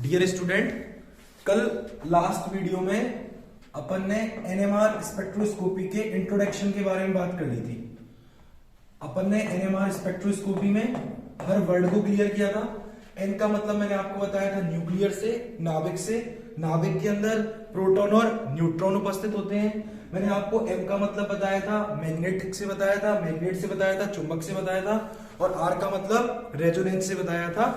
Dear student, कल last video में अपन ने एनएमआर स्पेक्ट्रोस्कोपी के इंट्रोडक्शन के बारे में बात कर ली थी। अपन ने एनएमआर स्पेक्ट्रोस्कोपी में हर वर्ड को क्लियर किया था। एन का मतलब मैंने आपको बताया था न्यूक्लियर से, नाभिक से। नाभिक के अंदर प्रोटॉन और न्यूट्रॉन उपस्थित होते हैं। मैंने आपको एम का मतलब बताया था, मैग्नेटिक से बताया था, मैग्नेट से बताया था, चुंबक से बताया था। और आर का मतलब रेजोनेंस से बताया था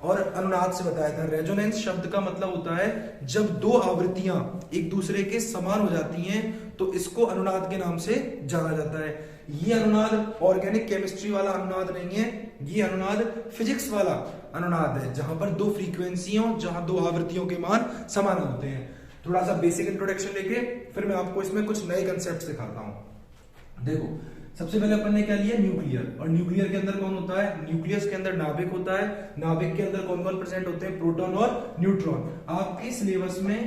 और अनुनाद से बताया था। रेजोनेंस शब्द का मतलब होता है जब दो आवृत्तियां एक दूसरे के समान हो जाती हैं तो इसको अनुनाद के नाम से जाना जाता है। ये अनुनाद ऑर्गेनिक केमिस्ट्री वाला अनुनाद नहीं है, ये अनुनाद फिजिक्स वाला अनुनाद है, जहां पर दो फ्रीक्वेंसियों, जहां दो आवृत्तियों के मान समान होते हैं। थोड़ा सा बेसिक इंट्रोडक्शन लेके फिर मैं आपको इसमें कुछ नए कंसेप्ट सिखाता हूं। देखो, सबसे पहले अपन ने क्या लिया, न्यूक्लियर। और न्यूक्लियर के अंदर कौन होता है? न्यूक्लियस के अंदर नाभिक होता है। नाभिक के अंदर कौन कौन प्रेजेंट होते हैं? प्रोटॉन और न्यूट्रॉन। आपके सिलेबस में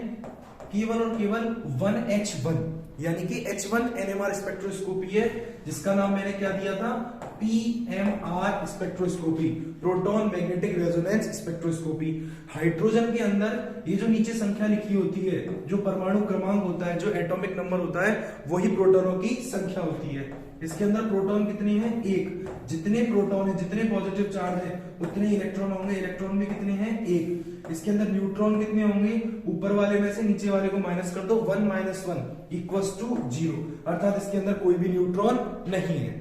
केवल और केवल 1H1 यानी कि H1 एनएमआर स्पेक्ट्रोस्कोपी है, जिसका नाम मैंने क्या दिया था? PMR spectroscopy, proton magnetic resonance spectroscopy. Hydrogen के अंदर ये जो नीचे संख्या लिखी होती है, जो परमाणु क्रमांक होता है, जो एटॉमिक नंबर होता है, वही प्रोटॉनों की संख्या होती है। इसके अंदर प्रोटॉन कितने हैं? एक। जितने प्रोटॉन है, जितने पॉजिटिव चार्ज है, उतने इलेक्ट्रॉन होंगे। इलेक्ट्रॉन भी कितने हैं? एक। इसके अंदर न्यूट्रॉन कितने होंगे? ऊपर वाले में से नीचे वाले को माइनस कर दो, 1 - 1 = 0, अर्थात इसके अंदर कोई भी न्यूट्रॉन नहीं है।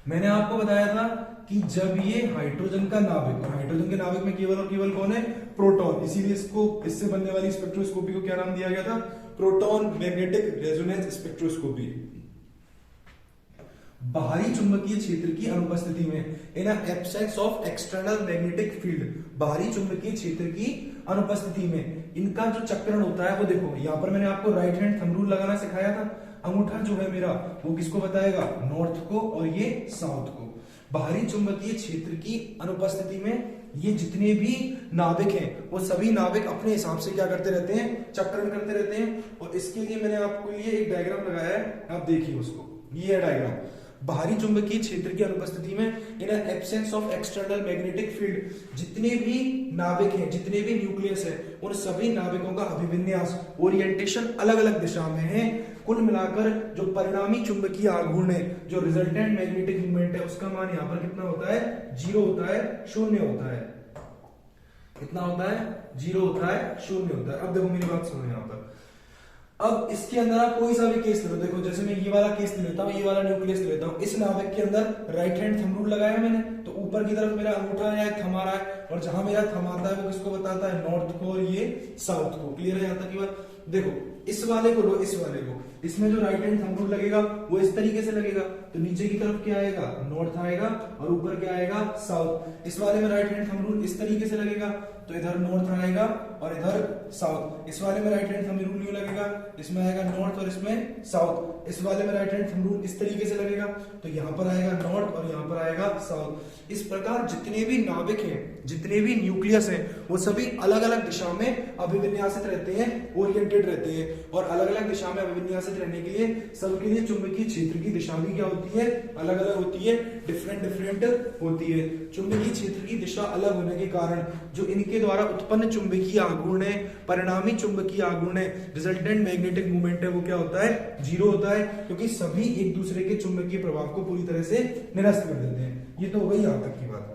मैंने आपको बताया था कि जब ये हाइड्रोजन का नाभिक, हाइड्रोजन के नाभिक में केवल और केवल कौन है? प्रोटॉन। इसीलिए इससे बनने वाली स्पेक्ट्रोस्कोपी को क्या नाम दिया गया था? Proton magnetic resonance spectroscopy. बाहरी चुंबकीय क्षेत्र की अनुपस्थिति में, in absence of external magnetic field, बाहरी चुंबकीय क्षेत्र की अनुपस्थिति में इनका जो चक्रण होता है वो देखो, यहां पर मैंने आपको राइट हैंड थंब रूल लगाना सिखाया था। अंगूठा जो है मेरा वो किसको बताएगा? नॉर्थ को, और ये साउथ को। बाहरी चुंबकीय क्षेत्र की अनुपस्थिति में ये जितने भी नाभिक हैं वो सभी नाभिक अपने हिसाब से क्या करते रहते हैं? चक्रण करते रहते हैं। और इसके लिए मैंने आपको लिए एक डायग्राम लगाया है, आप देखिए उसको। ये है डायग्राम। बाहरी चुंबकीय क्षेत्र की अनुपस्थिति में, in absence of external magnetic field, जितने भी नाभिक हैं, जितने भी न्यूक्लियस है, उन सभी नाभिकों का अभिविन्यास, ओरिएंटेशन अलग अलग दिशा में है। कुल मिलाकर जो परिणामी चुंबकीय आघूर्ण है, जो रिजल्टेंट मैग्नेटिक मूवमेंट है, उसका मान यहां पर कितना होता है? 0 होता है, 0 होता है। कितना होता है? 0 होता है, 0 होता है। अब देखो मेरी बात सुनो यहां पर। अब इसके अंदर आप कोई सा भी केस ले लो। देखो, जैसे मैं ये वाला केस ले लेता हूँ, ये वाला न्यूक्लियस ले लेता हूँ। इस नाभिक के अंदर राइट हैंड थंब रूल लगाया मैंने, तो ऊपर की तरफ मेरा अंगूठा है, थंब आ रहा है, और जहां मेरा थंब आता है वो किसको बताता है? नॉर्थ को, और ये साउथ को। क्लियर है यहां तक की बात? देखो, इस वाले को लो, इस वाले को, इसमें जो राइट हैंड थंब रूल लगेगा वो इस तरीके से लगेगा, तो नीचे की तरफ क्या आएगा? नॉर्थ आएगा, और ऊपर क्या आएगा? साउथ। इस वाले में राइट हैंड थंब रूल इस तरीके से लगेगा, तो इधर नॉर्थ आएगा और इधर साउथ। इस वाले में राइट हैंड थंब रूल यूं लगेगा, इसमें आएगा नॉर्थ और इसमें साउथ। इस वाले में राइट हैंड थंब रूल इस तरीके से लगेगा, तो यहां पर आएगा नॉर्थ और यहां पर आएगा साउथ। इस प्रकार जितने भी नाभिक हैं, जितने भी न्यूक्लियस हैं, वो सभी अलग अलग दिशा में अभिविन्यासित रहते हैं, ओरिएंटेड रहते हैं। और अलग अलग दिशा में अभिविन्यासित रहने के लिए सबके लिए चुंबकीय क्षेत्र की दिशा भी क्या होती है? अलग अलग होती है, डिफरेंट होती है। चुंबकीय क्षेत्र की दिशा अलग होने के कारण जो इनके द्वारा उत्पन्न चुंबकीय आघूर्ण है, परिणामी चुंबकीय आघूर्ण है, रिजल्टेंट मैग्नेटिक मूवमेंट है, वो क्या होता है? 0 होता है, क्योंकि सभी एक दूसरे के चुंबकीय प्रभाव को पूरी तरह से निरस्त कर देते हैं। ये तो हो गई यहां तक की बात।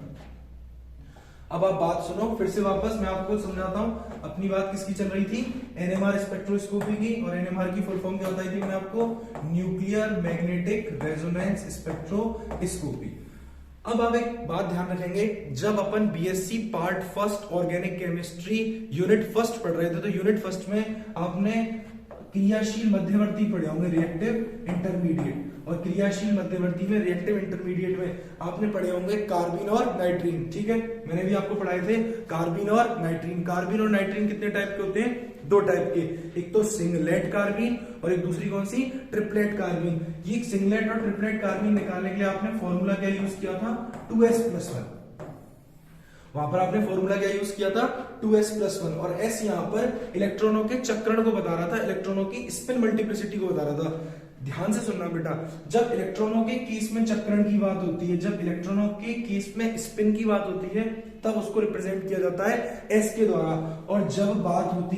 अब आप बात सुनो फिर से वापस, मैं आपको समझाता हूं। अपनी बात किसकी चल रही थी? एनएमआर स्पेक्ट्रोस्कोपी की। और एनएमआर की फुल फॉर्म क्या बताई थी मैंने आपको? Nuclear magnetic resonance spectroscopy. अब आप एक बात ध्यान रखेंगे, जब अपन BSc part first organic chemistry unit first पढ़ रहे थे, तो यूनिट फर्स्ट में आपने क्रियाशील मध्यवर्ती पढ़े होंगे, रिएक्टिव इंटरमीडिएट। और क्रियाशील मध्यवर्ती में, रिएक्टिव इंटरमीडिएट में आपने पढ़े होंगे कार्बिन और नाइट्रीन। ठीक है, मैंने भी आपको पढ़ाए थे कार्बिन और नाइट्रीन। कार्बिन और नाइट्रीन कितने टाइप के होते हैं? 2 टाइप के, एक तो सिंगलेट कार्बिन और एक दूसरी कौन सी? ट्रिपलेट कार्बिन। ये सिंगलेट और ट्रिपलेट कार्बिन निकालने के लिए आपने फॉर्मूला क्या यूज किया था? 2s+1। वहां पर आपने फॉर्मूला क्या यूज किया था? 2s+1। और s यहां पर इलेक्ट्रॉनों के चक्रण को बता रहा था, इलेक्ट्रॉनों की स्पिन मल्टीप्लिसिटी को बता रहा था। ध्यान से सुनना बेटा, जब इलेक्ट्रॉनों के केस में चक्रण की बात होती है, जब इलेक्ट्रॉनों के केस में स्पिन की बात होती है, तब उसको रिप्रेजेंट किया जाता है एस के द्वारा। और जब बात होती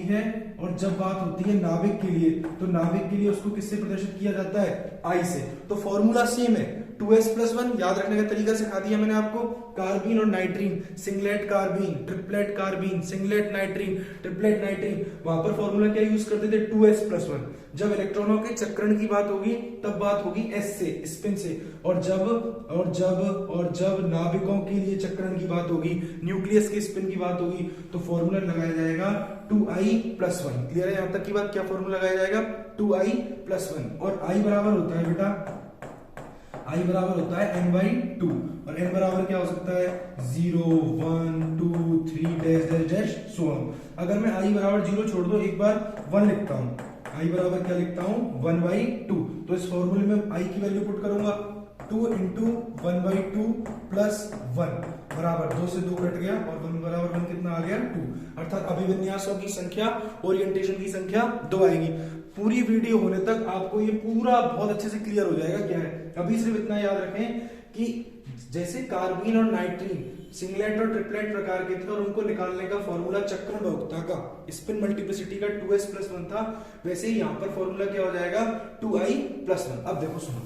है नाभिक के लिए, तो नाभिक के लिए उसको किससे प्रदर्शित किया जाता है? आई से। तो फॉर्मूला सेम है, 2s+1। याद रखने का तरीका सिखा दिया मैंने आपको। कार्बीन और नाइट्रीन, singlet carbene, triplet carbene, singlet नाइट्रीन, triplet नाइट्रीन, वहां पर फॉर्मूला क्या यूज करते थे? 2s+1। जब इलेक्ट्रॉनों के चक्रण की बात होगी तब बात होगी s से, स्पिन से। और जब नाभिकों के लिए चक्रण की बात होगी, न्यूक्लियस के स्पिन की बात होगी, तो फॉर्मूला लगाया जाएगा 2i+1। क्लियर है यहां तक की बात? क्या फॉर्मूला लगाया जाएगा? 2i+1। और i बराबर होता है बेटा, i बराबर होता है n/2। और n बराबर क्या हो सकता है? 0, 1, 2, 3 dash dash dash so on. अगर मैं i बराबर 0 छोड़ दो, एक बार 1 लिखता हूं। i बराबर क्या लिखता हूं? 1/2। तो इस फॉर्मूले में i की वैल्यू पुट करूंगा, 2 × 1/2 + 1 बराबर 2 से 2 कट गया, और 1 बराबर 1 कितना आ गया? 2। अर्थात अभिविन्यासों की संख्या, ओरिएंटेशन की संख्या 2 आएगी। पूरी वीडियो होने तक आपको ये पूरा बहुत अच्छे से क्लियर हो जाएगा क्या है। अभी सिर्फ इतना याद रखें कि जैसे कार्बीन और नाइट्रीन सिंगलेट और ट्रिपलेट प्रकार के थे, और उनको निकालने का फॉर्मूला चक्रण बहुलकता का, स्पिन मल्टीप्लिसिटी का 2s+1 था, वैसे ही यहां पर फॉर्मूला क्या हो जाएगा? 2i+1। अब देखो सुनो,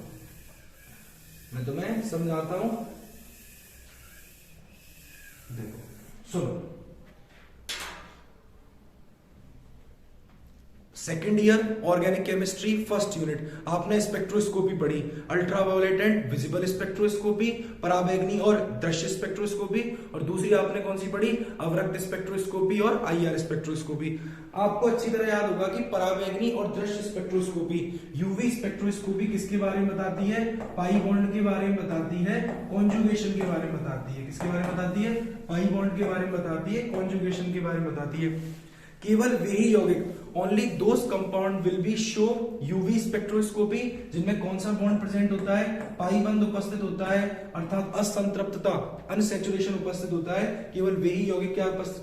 मैं तुम्हें समझाता हूं, देखो सुनो। Second year organic chemistry first unit, आपने स्पेक्ट्रोस्कोपी पढ़ी, अल्ट्रावायोलेट एंड विजिबल स्पेक्ट्रोस्कोपी, पराबैंगनी और दृश्य स्पेक्ट्रोस्कोपी, और दूसरी आपने कौन सी पढ़ी? अवरक्त स्पेक्ट्रोस्कोपी और आईआर स्पेक्ट्रोस्कोपी। आपको अच्छी तरह याद होगा कि पराबैंगनी और दृश्य स्पेक्ट्रोस्कोपी, यूवी स्पेक्ट्रोस्कोपी किसके बारे में बताती है? पाई बॉन्ड के बारे में बताती है, कॉन्जुगेशन के बारे में बताती है। किसके बारे में बताती है? पाई बॉन्ड के बारे में बताती है, कॉन्जुगेशन के बारे में बताती है। केवल वे ही यौगिक, only those compound will be show UV spectroscopy, जिनमें कौन सा बॉन्ड प्रेजेंट होता है? पाई बंध उपस्थित होता है, अर्थात असंतृप्तता, अनसैचुरेशन उपस्थित होता है। केवल वे ही यौगिक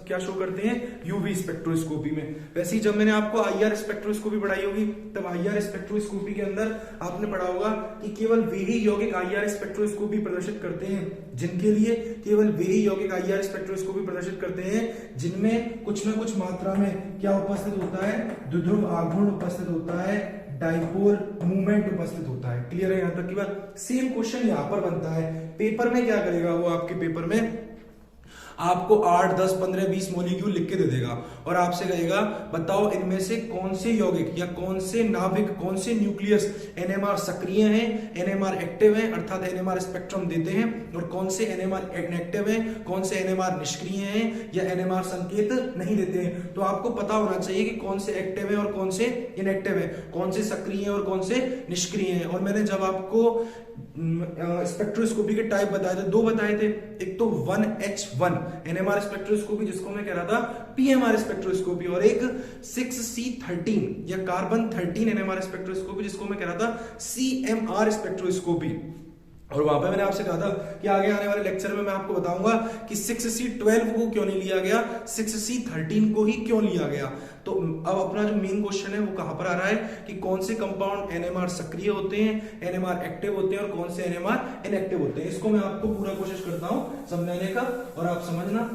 क्या शो करते हैं? यूवी स्पेक्ट्रोस्कोपी में। वैसे ही जब मैंने आपको आईआर स्पेक्ट्रोस्कोपी पढ़ाई होगी, तब आईआर स्पेक्ट्रोस्कोपी के अंदर आपने पढ़ा होगा कि केवल वे ही यौगिक आईआर स्पेक्ट्रोस्कोपी प्रदर्शित करते हैं, जिनके लिए केवल वे ही यौगिक आईआर स्पेक्ट्रोस्कोपी प्रदर्शित करते हैं जिनमें कुछ न कुछ मात्रा में क्या उपस्थित होता है? द्विध्रुव आघूर्ण उपस्थित होता है, डाइपोल मूवमेंट उपस्थित होता है। क्लियर है यहां तक की बात? सेम क्वेश्चन यहां पर बनता है। पेपर में क्या करेगा वो? आपके पेपर में आपको 8, 10, 15, 20 मॉलिक्यूल लिख के दे देगा, और आपसे कहेगा बताओ इनमें से कौन से यौगिक या कौन से नाभिक, कौन से न्यूक्लियस एनएमआर सक्रिय हैं, एनएमआर एक्टिव हैं, अर्थात एनएमआर स्पेक्ट्रम देते हैं, और कौन से एनएमआर इनएक्टिव हैं, कौन से एनएमआर निष्क्रिय हैं या एनएमआर संकेत नहीं देते हैं। तो आपको पता होना चाहिए कि कौन से एक्टिव है और कौन से इनएक्टिव है, कौन से सक्रिय है और कौन से निष्क्रिय है। और मैंने जब आपको स्पेक्ट्रोस्कोपी के टाइप बताए थे, 2 बताए थे। एक तो 1H1 एनएमआर स्पेक्ट्रोस्कोपी, जिसको मैं कह रहा था पीएमआर स्पेक्ट्रोस्कोपी, और एक 6C13 या कार्बन 13 एनएमआर स्पेक्ट्रोस्कोपी, जिसको मैं कह रहा था सीएमआर स्पेक्ट्रोस्कोपी। और वहां पे मैंने आपसे कहा था कि आगे आने वाले लेक्चर में मैं आपको बताऊंगा कि 6C12 को क्यों नहीं लिया गया, 6C13 को ही क्यों लिया गया। तो अब अपना जो मेन क्वेश्चन है वो कहां पर आ रहा है कि कौन से कंपाउंड एनएमआर सक्रिय होते हैं, एनएमआर एक्टिव होते हैं, और कौन से एनएमआर इनएक्टिव होते हैं। इसको मैं आपको पूरा कोशिश करता हूं समझाने का, और आप समझना।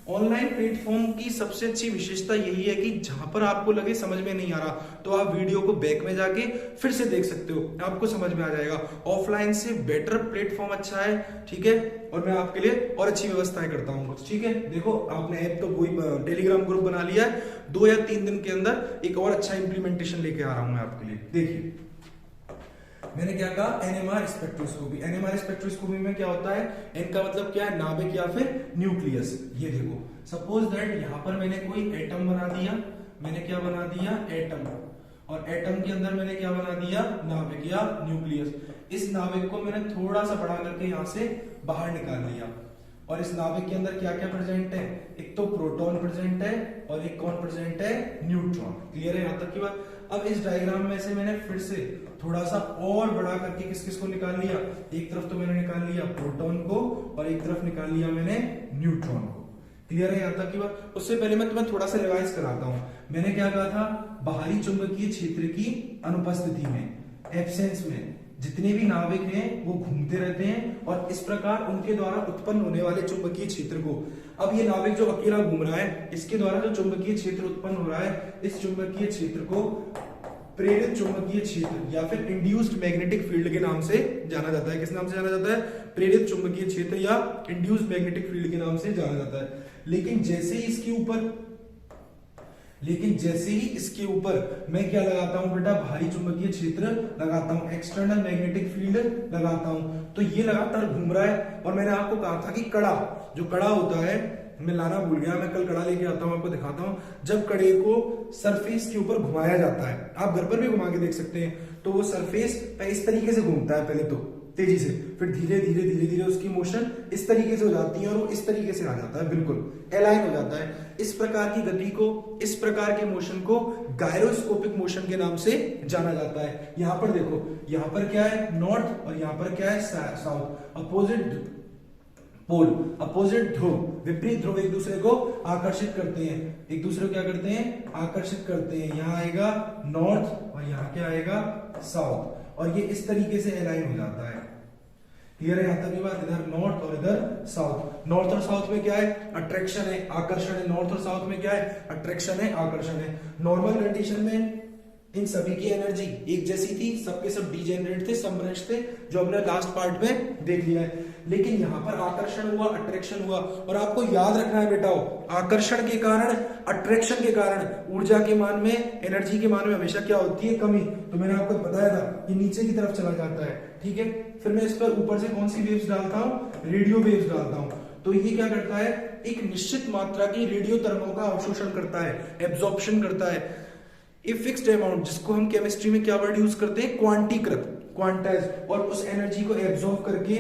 ऑनलाइन प्लेटफॉर्म की सबसे अच्छी विशेषता यही है कि जहां पर आपको लगे समझ में नहीं आ रहा, तो आप वीडियो को बैक में जाके फिर से देख सकते हो, आपको समझ में आ जाएगा। ऑफलाइन से बेटर प्लेटफॉर्म अच्छा है, ठीक है, और मैं आपके लिए और अच्छी व्यवस्थाएं करता हूं, ठीक है। देखो आपने ऐप तो वही टेलीग्राम ग्रुप बना लिया है, 2 या 3 दिन के अंदर एक और अच्छा इंप्लीमेंटेशन लेके आ रहा हूं मैं आपके लिए। देखिए मैंने क्या कहा? NMR spectroscopy. एनएमआर स्पेक्ट्रोस्कोपी में क्या होता है? एन का मतलब क्या है? नाभिक या फिर न्यूक्लियस। ये देखो सपोज दैट यहां पर मैंने कोई एटम बना दिया, मैंने क्या बना दिया? एटम, और एटम के अंदर मैंने क्या बना दिया? नाभिक या न्यूक्लियस। इस नाभिक को मैंने थोड़ा सा बढ़ा करके यहां से बाहर निकाल लिया, और इस नाभिक के अंदर क्या क्या प्रेजेंट है? एक तो प्रोटॉन प्रेजेंट है, और एक कौन प्रेजेंट है? न्यूट्रॉन। क्लियर है यहां तक की बात? अब इस डायग्राम में से मैंने फिर से थोड़ा सा और बढ़ा करके किस किस को निकाल लिया? एक तरफ तो मैंने निकाल लिया प्रोटॉन को, और एक तरफ निकाल लिया मैंने न्यूट्रॉन को। क्लियर है यहां तक की बात? उससे पहले मैं तुम्हें थोड़ा सा रिवाइज कराता हूं। मैंने क्या कहा था? बाहरी चुंबकीय क्षेत्र की अनुपस्थिति में, एब्सेंस में जितने भी नाविक हैं वो घूमते रहते हैं और इस प्रकार उनके द्वारा उत्पन्न होने वाले चुंबकीय क्षेत्र को, अब ये नाविक जो अकेला घूम रहा है इसके द्वारा जो चुंबकीय क्षेत्र उत्पन्न हो रहा है, इस चुंबकीय क्षेत्र को प्रेरित चुंबकीय क्षेत्र या फिर इंड्यूस्ड मैग्नेटिक फील्ड के नाम से जाना जाता है। किस नाम से जाना जाता है? प्रेरित चुंबकीय क्षेत्र या इंड्यूस्ड मैग्नेटिक फील्ड के नाम से जाना जाता है। लेकिन जैसे ही इसके ऊपर मैं क्या लगाता हूं बेटा? भारी चुंबकीय क्षेत्र लगाता हूं, एक्सटर्नल मैग्नेटिक फील्ड लगाता हूं, तो ये लगातार घूम रहा है। और मैंने आपको कहा था कि कड़ा होता है, मैं लाना भूल गया, मैं कल कड़ा लेके आता हूं, आपको दिखाता हूं। जब कड़े को सरफेस के ऊपर घुमाया जाता है, आप घर पर भी घुमा के देख सकते हैं, तो वो सरफेस पे इस तरीके से घूमता है, पहले तो तेजी से, फिर धीरे धीरे उसकी मोशन इस तरीके से हो जाती है और वो इस तरीके से आ जाता है, बिल्कुल अलाइन हो जाता है। इस प्रकार की गति को, इस प्रकार के मोशन को गायरोस्कोपिक मोशन के नाम से जाना जाता है। यहां पर देखो, यहां पर क्या है? नॉर्थ, और यहां पर क्या है? साउथ। अपोजिट ध्रुव, विपरीत ध्रुव एक दूसरे को आकर्षित करते हैं, एक दूसरे को क्या करते हैं? आकर्षित करते हैं। यहाँ आएगा नॉर्थ और यहाँ क्या आएगा? साउथ, और ये इस तरीके से अलाइन हो जाता है। क्लियर है यहां तक की बात? इधर नॉर्थ और इधर साउथ। नॉर्थ और साउथ में क्या है? अट्रैक्शन है, आकर्षण है। नॉर्थ और साउथ में क्या है? अट्रैक्शन है, आकर्षण है। नॉर्मल कंडीशन में इन सभी की एनर्जी एक जैसी थी, सबके सब डीजेनरेट थे, समृद्ध थे, जो हमने लास्ट पार्ट में देख लिया है। लेकिन यहां पर आकर्षण हुआ, अट्रैक्शन हुआ, और आपको याद रखना है बेटा, आकर्षण के कारण, अट्रैक्शन के कारण ऊर्जा के मान में, एनर्जी के मान में हमेशा क्या होती है? कमी। तो मैंने आपको बताया था ये नीचे की तरफ चला जाता है, ठीक है। फिर मैं इस पर ऊपर से कौन सी वेव्स डालता हूं? रेडियो वेव्स डालता हूं। तो ये क्या करता है? एक निश्चित मात्रा की रेडियो तरंगों का अवशोषण करता है, एब्जॉर्प्शन करता है। ए फिक्स्ड अमाउंट, जिसको हम केमिस्ट्री में क्या वर्ड यूज करते हैं? क्वांटीकृत, क्वांटाइज, और उस एनर्जी को एब्जॉर्ब करके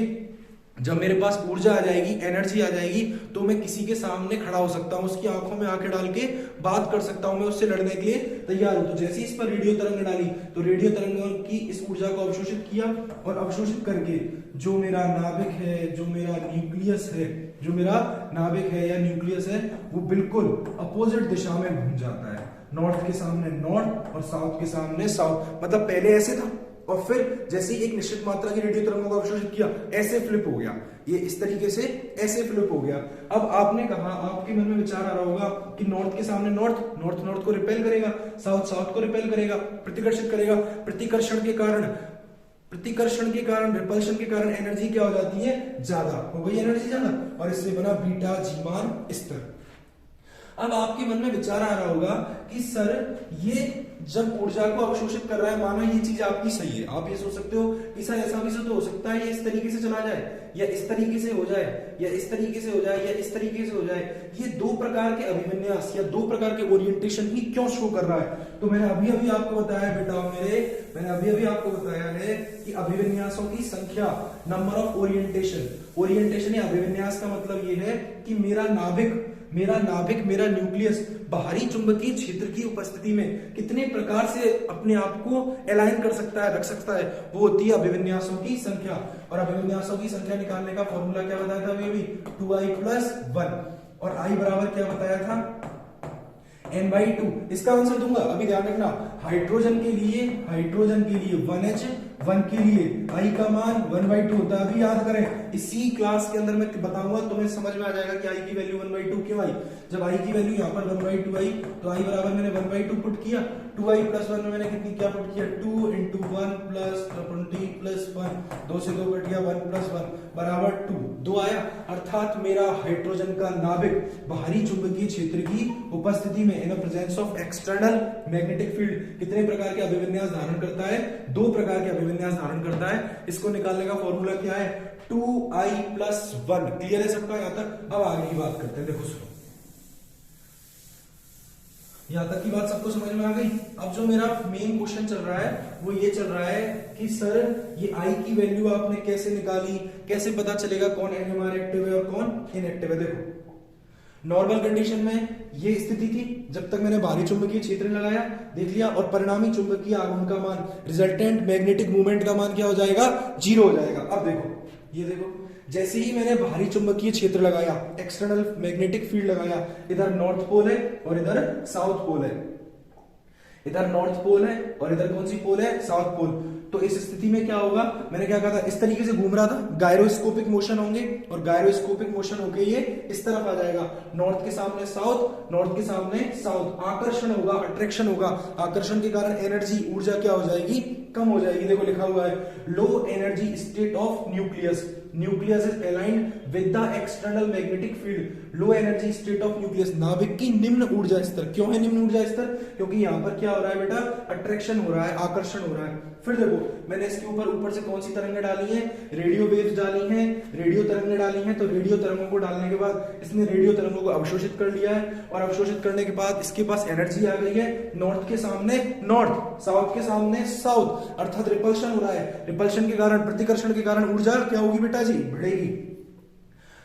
जब मेरे पास ऊर्जा आ जाएगी, एनर्जी आ जाएगी, तो मैं किसी के सामने खड़ा हो सकता हूं, उसकी आंखों में आंखें डाल के बात कर सकता हूं, मैं उससे लड़ने के लिए तैयार हूं। तो जैसे ही इस पर रेडियो तरंग डाली, तो रेडियो तरंगों की इस ऊर्जा को अवशोषित किया, और अवशोषित करके जो मेरा नाभिक है, जो मेरा न्यूक्लियस है, या न्यूक्लियस है, वो बिल्कुल अपोजिट दिशा में घूम जाता है। नॉर्थ के सामने नॉर्थ और साउथ के सामने साउथ, मतलब पहले ऐसे था, और फिर जैसे ही एक निश्चित मात्रा की रेडियो तरंगों को अवशोषित किया, ऐसे फ्लिप हो गया, ये इस तरीके से ऐसे फ्लिप हो गया। अब आपने कहा, आपके मन में विचार आ रहा होगा कि नॉर्थ के सामने नॉर्थ को रिपेल करेगा, साउथ को रिपेल करेगा, प्रतिकर्षित करेगा। प्रतिकर्षण के कारण, रिपल्शन के कारण एनर्जी क्या हो जाती है? ज्यादा हो गई, एनर्जी ज्यादा, और इससे बना बीटा जी मान स्तर। अब आपके मन में विचार आ रहा होगा कि सर, ये जब ऊर्जा को अवशोषित कर रहा है, मानो ये चीज आपकी सही है, आप ये सोच सकते हो कि सर ऐसा भी तो हो सकता है, ये इस तरीके से चला जाए, या इस तरीके से हो जाए, या इस तरीके से हो जाए, या इस तरीके से हो जाए। ये दो प्रकार के अभिविन्यास या दो प्रकार के ओरिएंटेशन ही क्यों शो कर रहा है? तो मैंने अभी आपको बताया बेटा, मैंने आपको बताया है कि अभिविन्यासों की संख्या, नंबर ऑफ ओरिएंटेशन या अभिविन्यास का मतलब ये है कि मेरा नाभिक, मेरा न्यूक्लियस बाहरी चुंबकीय क्षेत्र की उपस्थिति में कितने प्रकार से अपने आप को अलाइन कर सकता है, रख सकता है, वो होती है अभिविन्यासों की संख्या। और अभिविन्यासों की संख्या निकालने का फॉर्मूला क्या बताया था अभी? 2i+1, और i बराबर क्या बताया था? n/2। इसका आंसर दूंगा, अभी ध्यान रखना, हाइड्रोजन के लिए 1h, 1 के लिए i का मान 1/2 होता है। अभी याद करें, इसी क्लास के अंदर मैं बताऊंगा, तुम्हें समझ में आ जाएगा कि i की वैल्यू 1/2 क्यों आई। जब i की वैल्यू यहाँ पर 1/2 आई, तो i बराबर मैंने 1/2 पुट किया, 2i+1 में मैंने कितनी क्या पुट किया? 2 × 1 + 20 + 1, 2 से 2 कट गया, 1 + 1 बराबर 2 आया। अर्थात मेरा हाइड्रोजन का नाभिक बाहरी चुंबकीय क्षेत्र की उपस्थिति में, in presence of external magnetic field, कितने प्रकार के अभिविन्यास धारण करता है? 2 प्रकार के अभिविन्यास धारण करता है। इसको निकालने का फॉर्मूला क्या है? 2i+1। क्लियर है सबका यहां तक? अब आगे की बात करते हैं। देखो सुनो, यहां तक की बात सबको समझ में आ गई। अब जो मेरा मेन क्वेश्चन चल रहा है वो ये चल रहा है कि सर, ये i की वैल्यू आपने कैसे निकाली, कैसे पता चलेगा कौन NMR एक्टिव है और कौन इनएक्टिव है? देखो, नॉर्मल कंडीशन में ये स्थिति थी, जब तक मैंने बाहरी चुंबकीय क्षेत्र लगाया, देख लिया, और परिणामी चुंबकीय आघूर्ण का मान, रिजल्टेंट मैग्नेटिक मूवमेंट का मान क्या हो जाएगा? 0 हो जाएगा। अब देखो, ये देखो, जैसे ही मैंने बाहरी चुंबकीय क्षेत्र लगाया, एक्सटर्नल मैग्नेटिक फील्ड लगाया, इधर नॉर्थ पोल है और इधर साउथ पोल है, इधर नॉर्थ पोल है और इधर कौन सी पोल है? South pole. तो इस स्थिति में क्या होगा, मैंने क्या कहा था, इस तरीके से घूम रहा था, गायरोस्कोपिक मोशन होंगे और गायरोस्कोपिक मोशन होके ये इस तरफ आ जाएगा, नॉर्थ के सामने साउथ, नॉर्थ के सामने साउथ, आकर्षण होगा, अट्रैक्शन होगा, आकर्षण के कारण एनर्जी, ऊर्जा क्या हो जाएगी, कम हो जाएगी। देखो लिखा हुआ है low energy state of nucleus, nucleus is aligned with the external magnetic field, low energy state of nucleus, नाभिक की निम्न ऊर्जा स्तर। क्यों है निम्न ऊर्जा स्तर, क्योंकि यहां पर क्या हो रहा है बेटा, अट्रैक्शन हो रहा है, आकर्षण हो रहा है। फिर देखो मैंने इसके ऊपर से कौन सी तरंगें डाली हैं, रेडियो वेव्स डाली हैं, रेडियो तरंगें डाली हैं। तो रेडियो तरंगों को डालने के बाद इसने रेडियो तरंगों को अवशोषित कर लिया है और अवशोषित करने के बाद इसके पास एनर्जी आ गई है, नॉर्थ के सामने नॉर्थ, साउथ के सामने साउथ, अर्थात रिपल्शन हो रहा है, रिपल्शन के कारण, प्रतिकर्षण के कारण ऊर्जा क्या होगी बेटा जी, बढ़ेगी।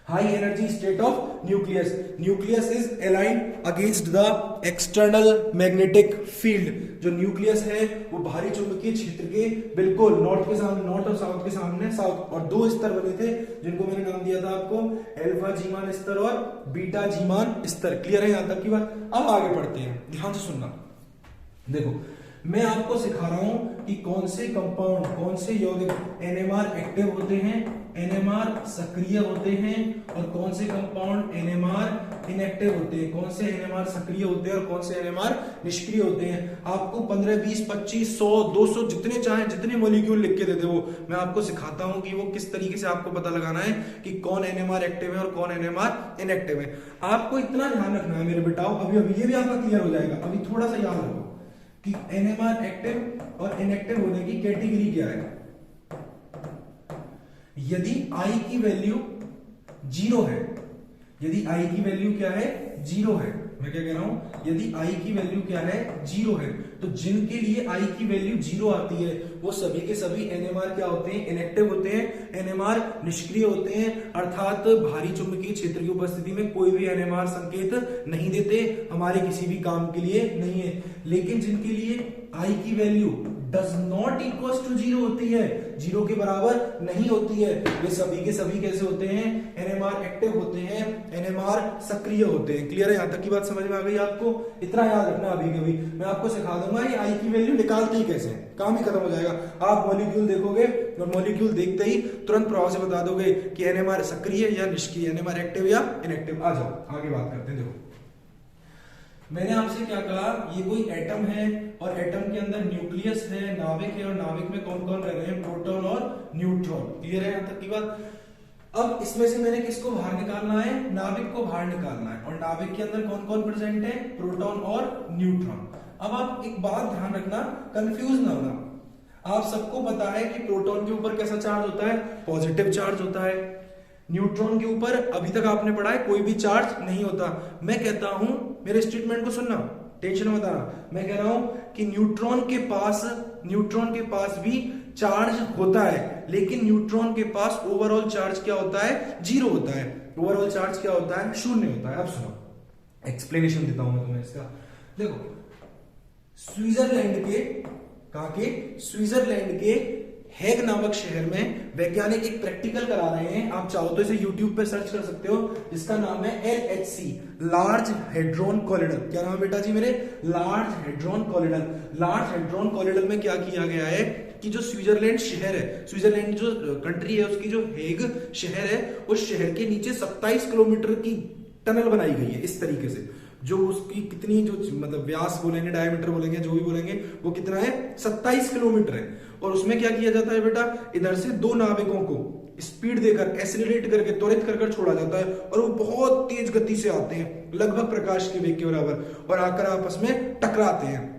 High energy state of nucleus, nucleus is aligned against the external magnetic field, जो न्यूक्लियस है वो बाहरी चुंबकीय क्षेत्र के बिल्कुल नॉर्थ के सामने नॉर्थ और साउथ के सामने साउथ, और दो स्तर बने थे जिनको मैंने नाम दिया था आपको, अल्फा जीमान स्तर और बीटा जीमान स्तर। क्लियर है यहां तक की बात। अब आगे बढ़ते हैं, ध्यान से सुनना। देखो मैं आपको सिखा रहा हूं कि कौन से कंपाउंड, कौन से यौगिक एनएमआर एक्टिव होते हैं, एनएमआर सक्रिय होते हैं, और कौन से कंपाउंड एनएमआर इनएक्टिव होते हैं, कौन से एनएमआर सक्रिय होते हैं और कौन से एनएमआर निष्क्रिय होते हैं। आपको 15, 20, 25, 100, 200 जितने चाहे जितने मॉलिक्यूल लिख के देते वो मैं आपको सिखाता हूं कि वो किस तरीके से आपको पता लगाना है कि कौन एनएमआर एक्टिव है और कौन एनएमआर इनएक्टिव है। आपको इतना ध्यान रखना है मेरे बेटाओ, अभी अभी ये भी आपका क्लियर हो जाएगा, अभी थोड़ा सा याद रखो कि एनएमआर एक्टिव और इनएक्टिव होने की कैटेगरी क्या है। यदि आई की वैल्यू 0 है, यदि आई की वैल्यू क्या है, 0 है, मैं क्या कह रहा हूं, यदि आई की वैल्यू क्या है, 0 है, तो जिनके लिए आई की वैल्यू 0 आती है वो सभी के सभी एनएमआर क्या होते हैं, इनएक्टिव होते हैं, एनएमआर निष्क्रिय होते हैं, अर्थात भारी चुंबकीय क्षेत्र की उपस्थिति में कोई भी एनएमआर संकेत नहीं देते, हमारे किसी भी काम के लिए नहीं है। लेकिन जिनके लिए आई की value does not equal to 0 होती है, 0 के बराबर नहीं होती है, वे सभी के सभी कैसे होते हैं, एनएमआर एक्टिव होते हैं, एनएमआर सक्रिय होते हैं। क्लियर है, यहां तक की बात समझ में आ गई आपको। इतना याद रखना, अभी कभी मैं आपको सिखा दूंगा ये आई की वैल्यू निकालते ही कैसे, काम ही खत्म हो जाएगा। आप मॉलिक्यूल देखोगे और मॉलिक्यूल देखते ही तुरंत प्रभाव से बता दोगे कि एनएमआर सक्रिय या निष्क्रिय, एनएमआर एक्टिव या इनएक्टिव। आ जाओ आगे बात करते हैं। देखो मैंने आपसे क्या कहा, ये कोई एटम है और एटम के अंदर न्यूक्लियस है, नाभिक है, और नाभिक में कौन कौन रह रहे हैं, प्रोटॉन और न्यूट्रॉन। क्लियर है यहां तक की बात। अब इसमें से मैंने किसको बाहर निकालना है, नाभिक को बाहर निकालना है, और नाभिक के अंदर कौन कौन प्रेजेंट है, प्रोटॉन और न्यूट्रॉन। अब आप एक बात ध्यान रखना, कंफ्यूज ना होना। आप सबको पता है कि प्रोटॉन के ऊपर कैसा चार्ज होता है, पॉजिटिव चार्ज होता है। न्यूट्रॉन के ऊपर अभी तक आपने पढ़ा है कोई भी चार्ज नहीं होता। मैं कहता हूं, मेरे स्टेटमेंट को सुनना, टेंशन मत आना। मैं कह रहा हूं कि न्यूट्रॉन के पास भी चार्ज होता है, लेकिन न्यूट्रॉन के पास ओवरऑल चार्ज क्या होता है, 0 होता है। ओवरऑल चार्ज क्या होता है, 0 होता है। अब सुनो, एक्सप्लेनेशन देता हूं मैं तुम्हें इसका। देखो स्विट्जरलैंड के हैग नामक शहर में वैज्ञानिक एक प्रैक्टिकल करा रहे हैं। आप चाहो तो इसे YouTube पे सर्च कर सकते हो, जिसका नाम है LHC, लार्ज हेड्रोन कॉलिडल। क्या नाम है बेटा जी मेरे, लार्ज हेड्रोन कॉलिडल। लार्ज हेड्रोन कॉलिडल में क्या किया गया है कि जो स्विट्जरलैंड शहर है, स्विट्जरलैंड जो कंट्री है, उसकी जो हैग शहर है, उस शहर के नीचे 27 किलोमीटर की टनल बनाई गई है। इस तरीके से जो उसकी कितनी जो मतलब व्यास बोलेंगे, डायमीटर बोलेंगे, जो भी बोलेंगे, वो कितना है, 27 किलोमीटर है। और उसमें क्या किया जाता है बेटा, इधर से 2 नाविकों को स्पीड देकर, एक्सीलरेट करके, त्वरित कर छोड़ा जाता है, और वो बहुत तेज गति से आते हैं, लगभग प्रकाश के वेग के बराबर, और आकर आपस में टकराते हैं।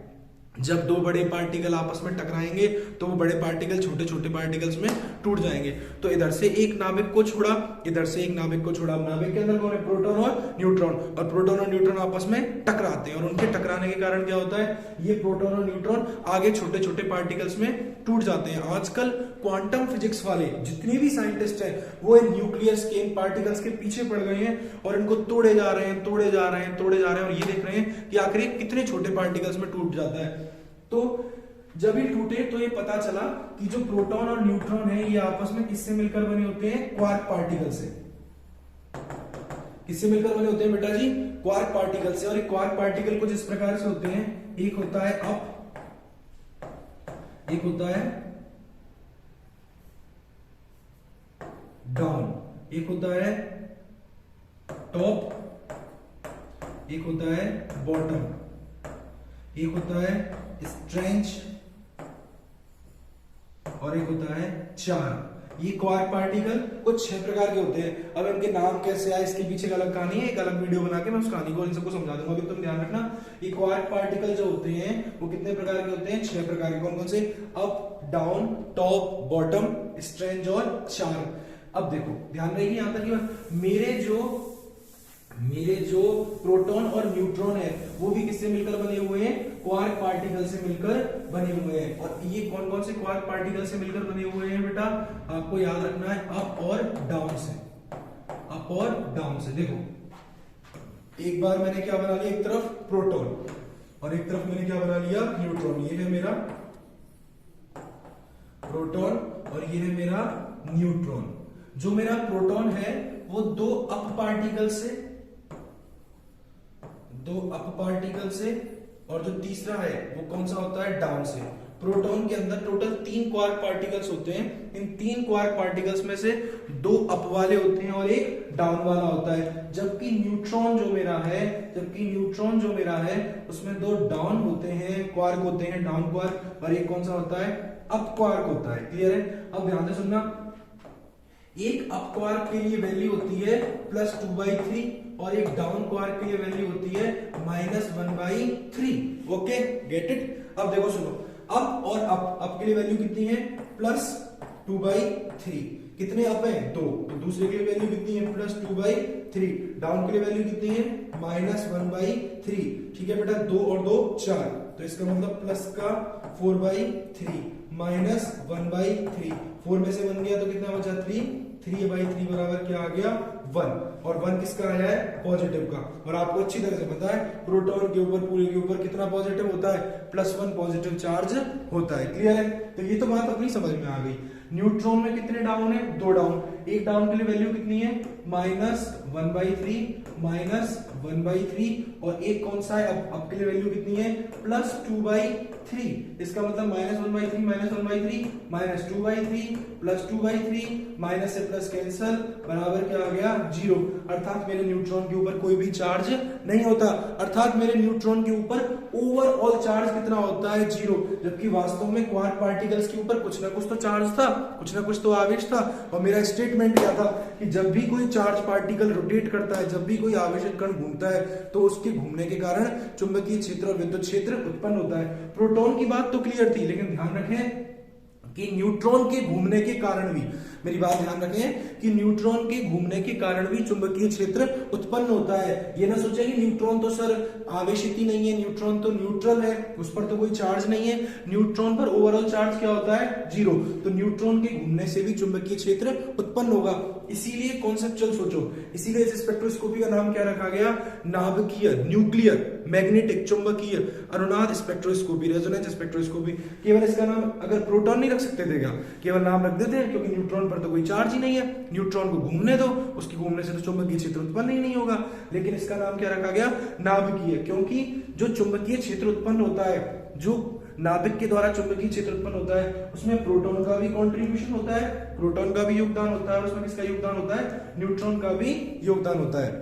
जब 2 बड़े पार्टिकल आपस में टकराएंगे तो वो बड़े पार्टिकल छोटे छोटे पार्टिकल्स में टूट जाएंगे। तो इधर से एक नाभिक को छोड़ा, इधर से एक नाभिक को छोड़ा। नाभिक के अंदर कौन है, प्रोटॉन और न्यूट्रॉन, और प्रोटॉन और न्यूट्रॉन आपस में टकराते हैं, और उनके टकराने के कारण क्या होता है, ये प्रोटॉन और न्यूट्रॉन आगे छोटे छोटे पार्टिकल्स में टूट जाते हैं। आजकल क्वांटम फिजिक्स वाले जितने भी साइंटिस्ट हैं वो इन न्यूक्लियस के, इन पार्टिकल्स के पीछे पड़ गए हैं, और इनको तोड़े जा रहे हैं, और ये देख रहे हैं कि आखिर कितने छोटे पार्टिकल्स में टूट जाता है। तो जब ये टूटे तो ये पता चला कि जो प्रोटॉन और न्यूट्रॉन है ये आपस में किससे मिलकर बने होते हैं, क्वार्क पार्टिकल से। किससे मिलकर बने होते हैं बेटा जी, क्वार्क पार्टिकल से। और ये क्वार्क पार्टिकल कुछ इस प्रकार से होते हैं, एक होता है अप, एक होता है डाउन, एक होता है टॉप, एक होता है बॉटम, एक होता है स्ट्रेंच और एक होता है चार। ये क्वार्क पार्टिकल कुछ 6 प्रकार के होते हैं। अब इनके नाम कैसे आए इसके पीछे एक अलग कहानी है, एक अलग वीडियो बना के मैं उस कहानी को इन सबको समझा दूंगा। अभी तुम ध्यान रखना, ये क्वार्क पार्टिकल जो होते हैं वो कितने प्रकार के होते हैं? 6 प्रकार के। कौन कौन से? Up, down, top, bottom, strange और चार। अब देखो ध्यान रहेगी यहां तक कि मेरे जो प्रोटॉन और न्यूट्रॉन है वो भी किससे मिलकर बने हुए हैं? क्वार्क पार्टिकल से मिलकर बने हुए हैं। और ये कौन कौन से क्वार्क पार्टिकल से मिलकर बने हुए हैं बेटा? आपको याद रखना है अप और डाउन से, अप और डाउन से। देखो एक बार मैंने क्या बना लिया, एक तरफ प्रोटॉन और एक तरफ मैंने क्या बना लिया? न्यूट्रॉन। ये है मेरा प्रोटॉन और ये है मेरा न्यूट्रॉन। जो मेरा प्रोटॉन है वो दो अप पार्टिकल से और जो तीसरा है वो कौन सा होता है? डाउन से। प्रोटॉन के अंदर टोटल 3 क्वार्क पार्टिकल्स होते हैं। इन 3 क्वार्क पार्टिकल्स में से 2 अप वाले होते हैं और एक डाउन वाला होता है। जबकि न्यूट्रॉन जो मेरा है उसमें 2 डाउन होते हैं, क्वार्क होते हैं, डाउन क्वार्क, और एक कौन सा होता है? अप क्वार्क होता है। क्लियर है? अब ध्यान से सुनना, एक अप क्वार्क के लिए वैल्यू होती है +2/3 और एक डाउन क्वार्क के लिए वैल्यू होती है -1/3। Okay, get it? अब देखो सुनो, अप और अप के लिए वैल्यू कितनी है? +2/3। कितने अप है? 2। तो दूसरे के लिए वैल्यू कितनी है? +2/3। डाउन के लिए वैल्यू कितनी है? -1/3। ठीक है बेटा, 2 और 2 4। तो इसका मतलब प्लस का 4/3 -1/3। 4 में से 1 गया तो कितना बचा? 3। 3/3 बराबर क्या आ गया? 1। और 1 किसका आया है? पॉजिटिव का। और आपको अच्छी तरह से पता है प्रोटॉन के ऊपर, पूरे के ऊपर कितना पॉजिटिव होता है? +1 पॉजिटिव चार्ज होता है। क्लियर है? तो ये तो बात अपनी समझ में आ गई। न्यूट्रॉन में कितने डाउन है? 2 डाउन। एक डाउन के लिए वैल्यू कितनी है? -1/3 और एक कौन सा है? अब के लिए वैल्यू कितनी है? +2/3। इसका मतलब -1/3 -2/3 +2/3 माइनस से प्लस कैंसल बराबर क्या आ गया? 0। अर्थात मेरे न्यूट्रॉन के ऊपर कोई भी चार्ज नहीं होता। अर्थात मेरे न्यूट्रॉन के ऊपर ओवरऑल चार्ज कितना होता है? 0। जबकि वास्तव में क्वार्क पार्टिकल्स के ऊपर कुछ ना कुछ तो चार्ज था, कुछ ना कुछ तो आवेश था। और मेरा स्टेटमेंट क्या था कि जब भी कोई चार्ज पार्टिकल रोटेट करता है, जब भी कोई आवेशित कण घूमता है, तो उसके घूमने के कारण चुंबकीय क्षेत्र और विद्युत क्षेत्र उत्पन्न होता है। प्रोटॉन की बात तो क्लियर थी, लेकिन ध्यान रखें कि न्यूट्रॉन के घूमने के कारण भी, मेरी बात ध्यान रखें कि न्यूट्रॉन के घूमने के कारण भी चुंबकीय क्षेत्र उत्पन्न होता है। ये ना सोचे कि न्यूट्रॉन तो सर आवेशित ही नहीं है, न्यूट्रॉन तो न्यूट्रल है, उस पर तो कोई चार्ज नहीं है। न्यूट्रॉन पर ओवरऑल चार्ज क्या होता है? 0। तो न्यूट्रॉन के घूमने से भी चुंबकीय क्षेत्र उत्पन्न होगा। इसीलिए कॉन्सेप्चुअल सोचो, इसीलिए इस स्पेक्ट्रोस्कोपी का नाम क्या रखा गया? नाभिकीय, न्यूक्लियर मैग्नेटिक चुंबकीय अनुनाद स्पेक्ट्रोस्कोपी, रेजोनेंस स्पेक्ट्रोस्कोपी। केवल इसका नाम अगर प्रोटॉन नहीं रख सकते थे क्या? केवल नाम रख देते हैं, क्योंकि न्यूट्रॉन पर तो कोई चार्ज ही नहीं है। न्यूट्रॉन को घूमने दो, उसके घूमने से तो चुंबकीय क्षेत्र उत्पन्न ही नहीं होगा। लेकिन इसका नाम क्या रखा गया? नाभिकीय, क्योंकि जो चुंबकीय क्षेत्र उत्पन्न होता है, जो नाभिक के द्वारा चुंबकीय क्षेत्र उत्पन्न होता है, उसमें प्रोटॉन का भी कंट्रीब्यूशन होता है, प्रोटॉन का भी योगदान होता है, और उसमें किसका योगदान होता है? न्यूट्रॉन का भी योगदान होता है।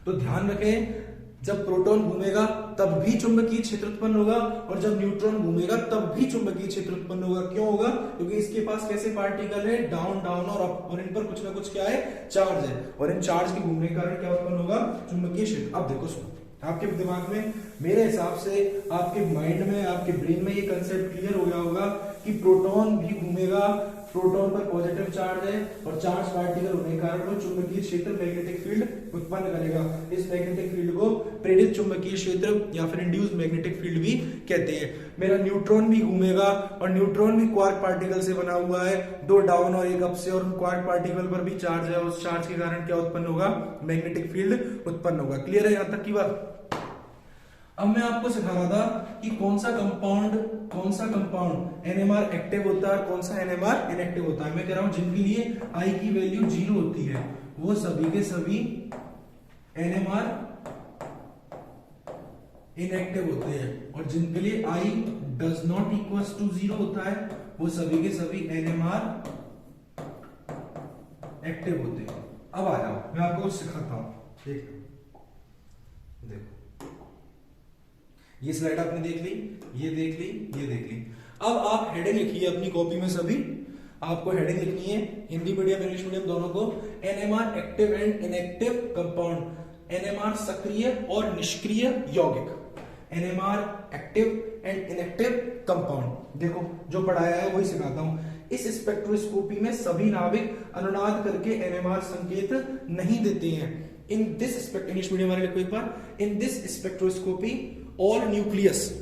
तो ध्यान रखें, जब प्रोटॉन घूमेगा तब भी चुंबकीय क्षेत्र उत्पन्न होगा, और जब न्यूट्रॉन घूमेगा तब भी चुंबकीय क्षेत्र उत्पन्न होगा। क्यों होगा? क्योंकि इसके पास कैसे पार्टिकल है? डाउन, डाउन और अप, और इन पर कुछ ना कुछ क्या है? चार्ज है, और इन चार्ज के घूमने के कारण क्या उत्पन्न होगा? चुंबकीय क्षेत्र। अब देखो सुनो, आपके दिमाग में, मेरे हिसाब से आपके माइंड में, आपके ब्रेन में ये कंसेप्ट क्लियर हो गया होगा कि प्रोटॉन भी घूमेगा, प्रोटॉन पर पॉजिटिव चार्ज है, और चार्ज पार्टिकल होने के कारण वो चुंबकीय क्षेत्र, मैग्नेटिक फील्ड उत्पन्न करेगा। इस मैग्नेटिक फील्ड को प्रेरित चुंबकीय क्षेत्र या फिर इंड्यूस्ड मैग्नेटिक फील्ड भी कहते हैं। मेरा न्यूट्रॉन भी घूमेगा, और न्यूट्रॉन भी क्वार्क पार्टिकल से बना हुआ है, 2 डाउन और 1 अप से, और क्वार्क पार्टिकल पर भी चार्ज है, उस चार्ज के कारण क्या उत्पन्न होगा? मैग्नेटिक फील्ड उत्पन्न होगा। क्लियर है यहां तक की बात? अब मैं आपको सिखा रहा था कि कौन सा कंपाउंड एनएमआर एक्टिव होता है, कौन सा एनएमआर इनएक्टिव होता है। मैं कह रहा हूं जिनके लिए आई की वैल्यू 0 होती है वो सभी के सभी एनएमआर इनएक्टिव होते हैं, और जिनके लिए I does not equals to 0 होता है वो सभी के सभी एनएमआर एक्टिव होते हैं। अब आ जाओ, मैं आपको कुछ सिखाता हूं। देखो, ये स्लाइड आपने देख ली, ये देख ली, ये देख ली। अब आप हेडिंग लिखिए अपनी कॉपी में, सभी आपको हेडिंग लिखनी है, हिंदी मीडियम इंग्लिश मीडियम दोनों को। NMR active and inactive compound, NMR सक्रिय और निष्क्रिय यौगिक, NMR active and inactive compound. देखो जो पढ़ाया है वही सिखाता हूं। इस स्पेक्ट्रोस्कोपी में सभी नाभिक अनुनाद करके एनएमआर संकेत नहीं देते हैं। इन दिस इंग्लिश मीडियम वाले लिखो एक बार, in this spectroscopy all nucleus,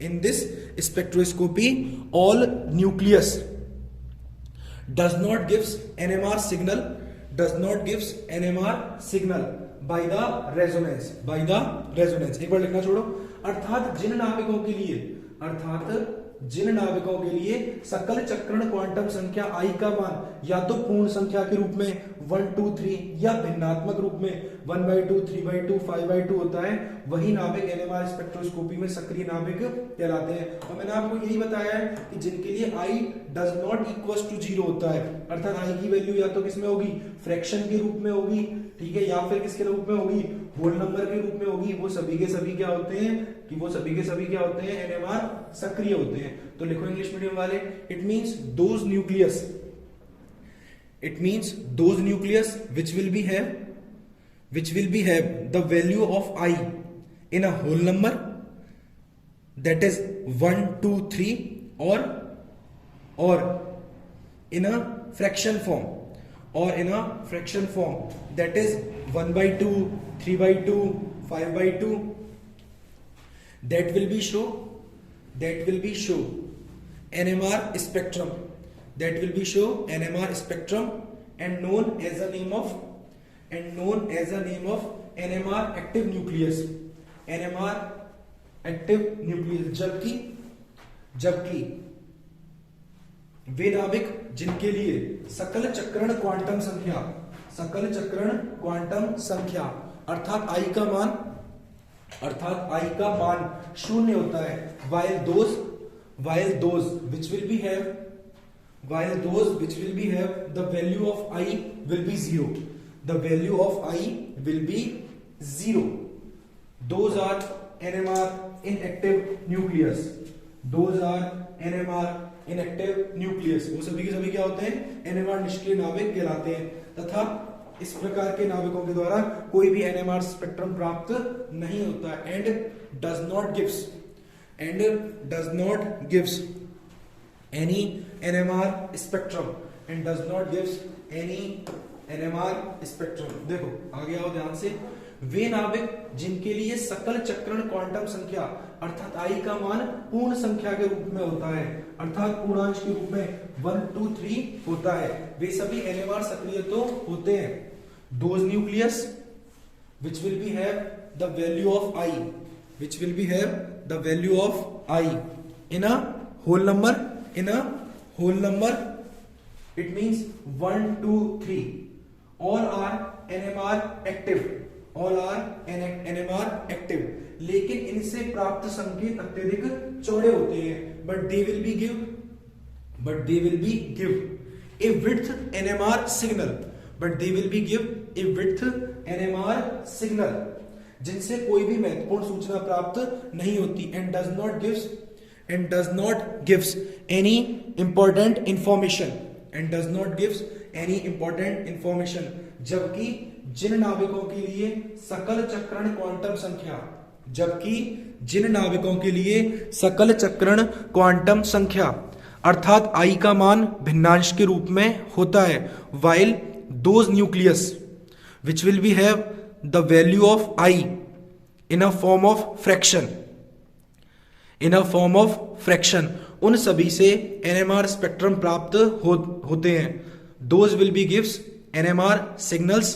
in this spectroscopy all nucleus does not gives NMR signal, does not gives NMR signal by the resonance, by the resonance। एक बार लिखना छोड़ो। अर्थात जिन नाभिकों के लिए, अर्थात जिन नाभिकों के लिए सकल चक्रण क्वांटम संख्या I का मान या तो पूर्ण संख्या के रूप में 1 2 3 या भिन्नात्मक रूप में 1/2 3/2 5/2 होता है, वही नाभिक एनएमआर स्पेक्ट्रोस्कोपी में सक्रिय नाभिक कहलाते हैं। और मैंने आपको यही बताया है कि जिनके लिए I does not equal to 0 होता है, अर्थात I की वैल्यू या तो किसमें होगी, फ्रैक्शन के रूप में होगी, ठीक है, या फिर किसके रूप में होगी, होल नंबर के रूप में होगी, वो सभी के सभी क्या होते हैं, कि वो सभी के सभी क्या होते हैं, एनएमआर सक्रिय होते हैं। तो लिखो इंग्लिश मीडियम वाले, it means those nucleus, it means those nucleus which will be have the value of I in a whole number, that is 1 2 3, or in a fraction form, or in a fraction form, that is 1/2 3/2 5/2, that will be show NMR spectrum, that will be show NMR spectrum and known as the name of NMR active nucleus, NMR active nucleus। जबकि वे नाभिक जिनके लिए सकल चक्रण quantum संख्या अर्थात I का मान शून्य होता है, while those which will be have the value of I will be 0, the value of I will be 0, those are NMR inactive nucleus, those are NMR inactive nucleus। वो सभी के सभी क्या होते हैं, NMR निष्क्रिय नाभिक कहलाते हैं, तथा इस प्रकार के नाभिकों के द्वारा कोई भी NMR स्पेक्ट्रम प्राप्त नहीं होता है। And does not gives any NMR spectrum, and does not gives any NMR spectrum। देखो आगे आओ ध्यान से, वे नाभिक जिनके लिए सकल चक्रण क्वांटम संख्या अर्थात I का मान पूर्ण संख्या के रूप में होता है, अर्थात पूर्णांश के रूप में 1 2 3 होता है, वे सभी NMR सक्रिय तो होते हैं। Those nucleus which will be have the value of I, which will be have the value of I in a whole number, it means 1 2 3, all are NMR active, लेकिन इनसे प्राप्त संकेत अत्यधिक चौड़े होते हैं, but they will be give a width NMR signal, जिनसे कोई भी महत्वपूर्ण सूचना प्राप्त नहीं होती। and does not gives any important information, जबकि जिन नाभिकों के लिए सकल चक्रण क्वांटम संख्या अर्थात I का मान भिन्नांश के रूप में होता है, while those nucleus which will be have the value of I in a form of fraction, उन सभी से NMR स्पेक्ट्रम प्राप्त होते हैं। Those will be gives NMR signals,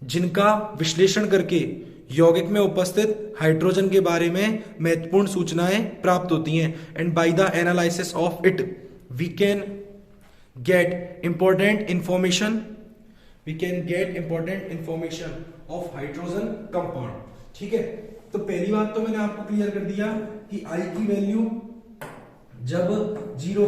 जिनका विश्लेषण करके यौगिक में उपस्थित हाइड्रोजन के बारे में महत्वपूर्ण सूचनाएं प्राप्त होती हैं। And by the analysis of it we can get important information of hydrogen compound. ठीक है, तो पहली बात तो मैंने आपको क्लियर कर दिया कि I की वैल्यू जब 0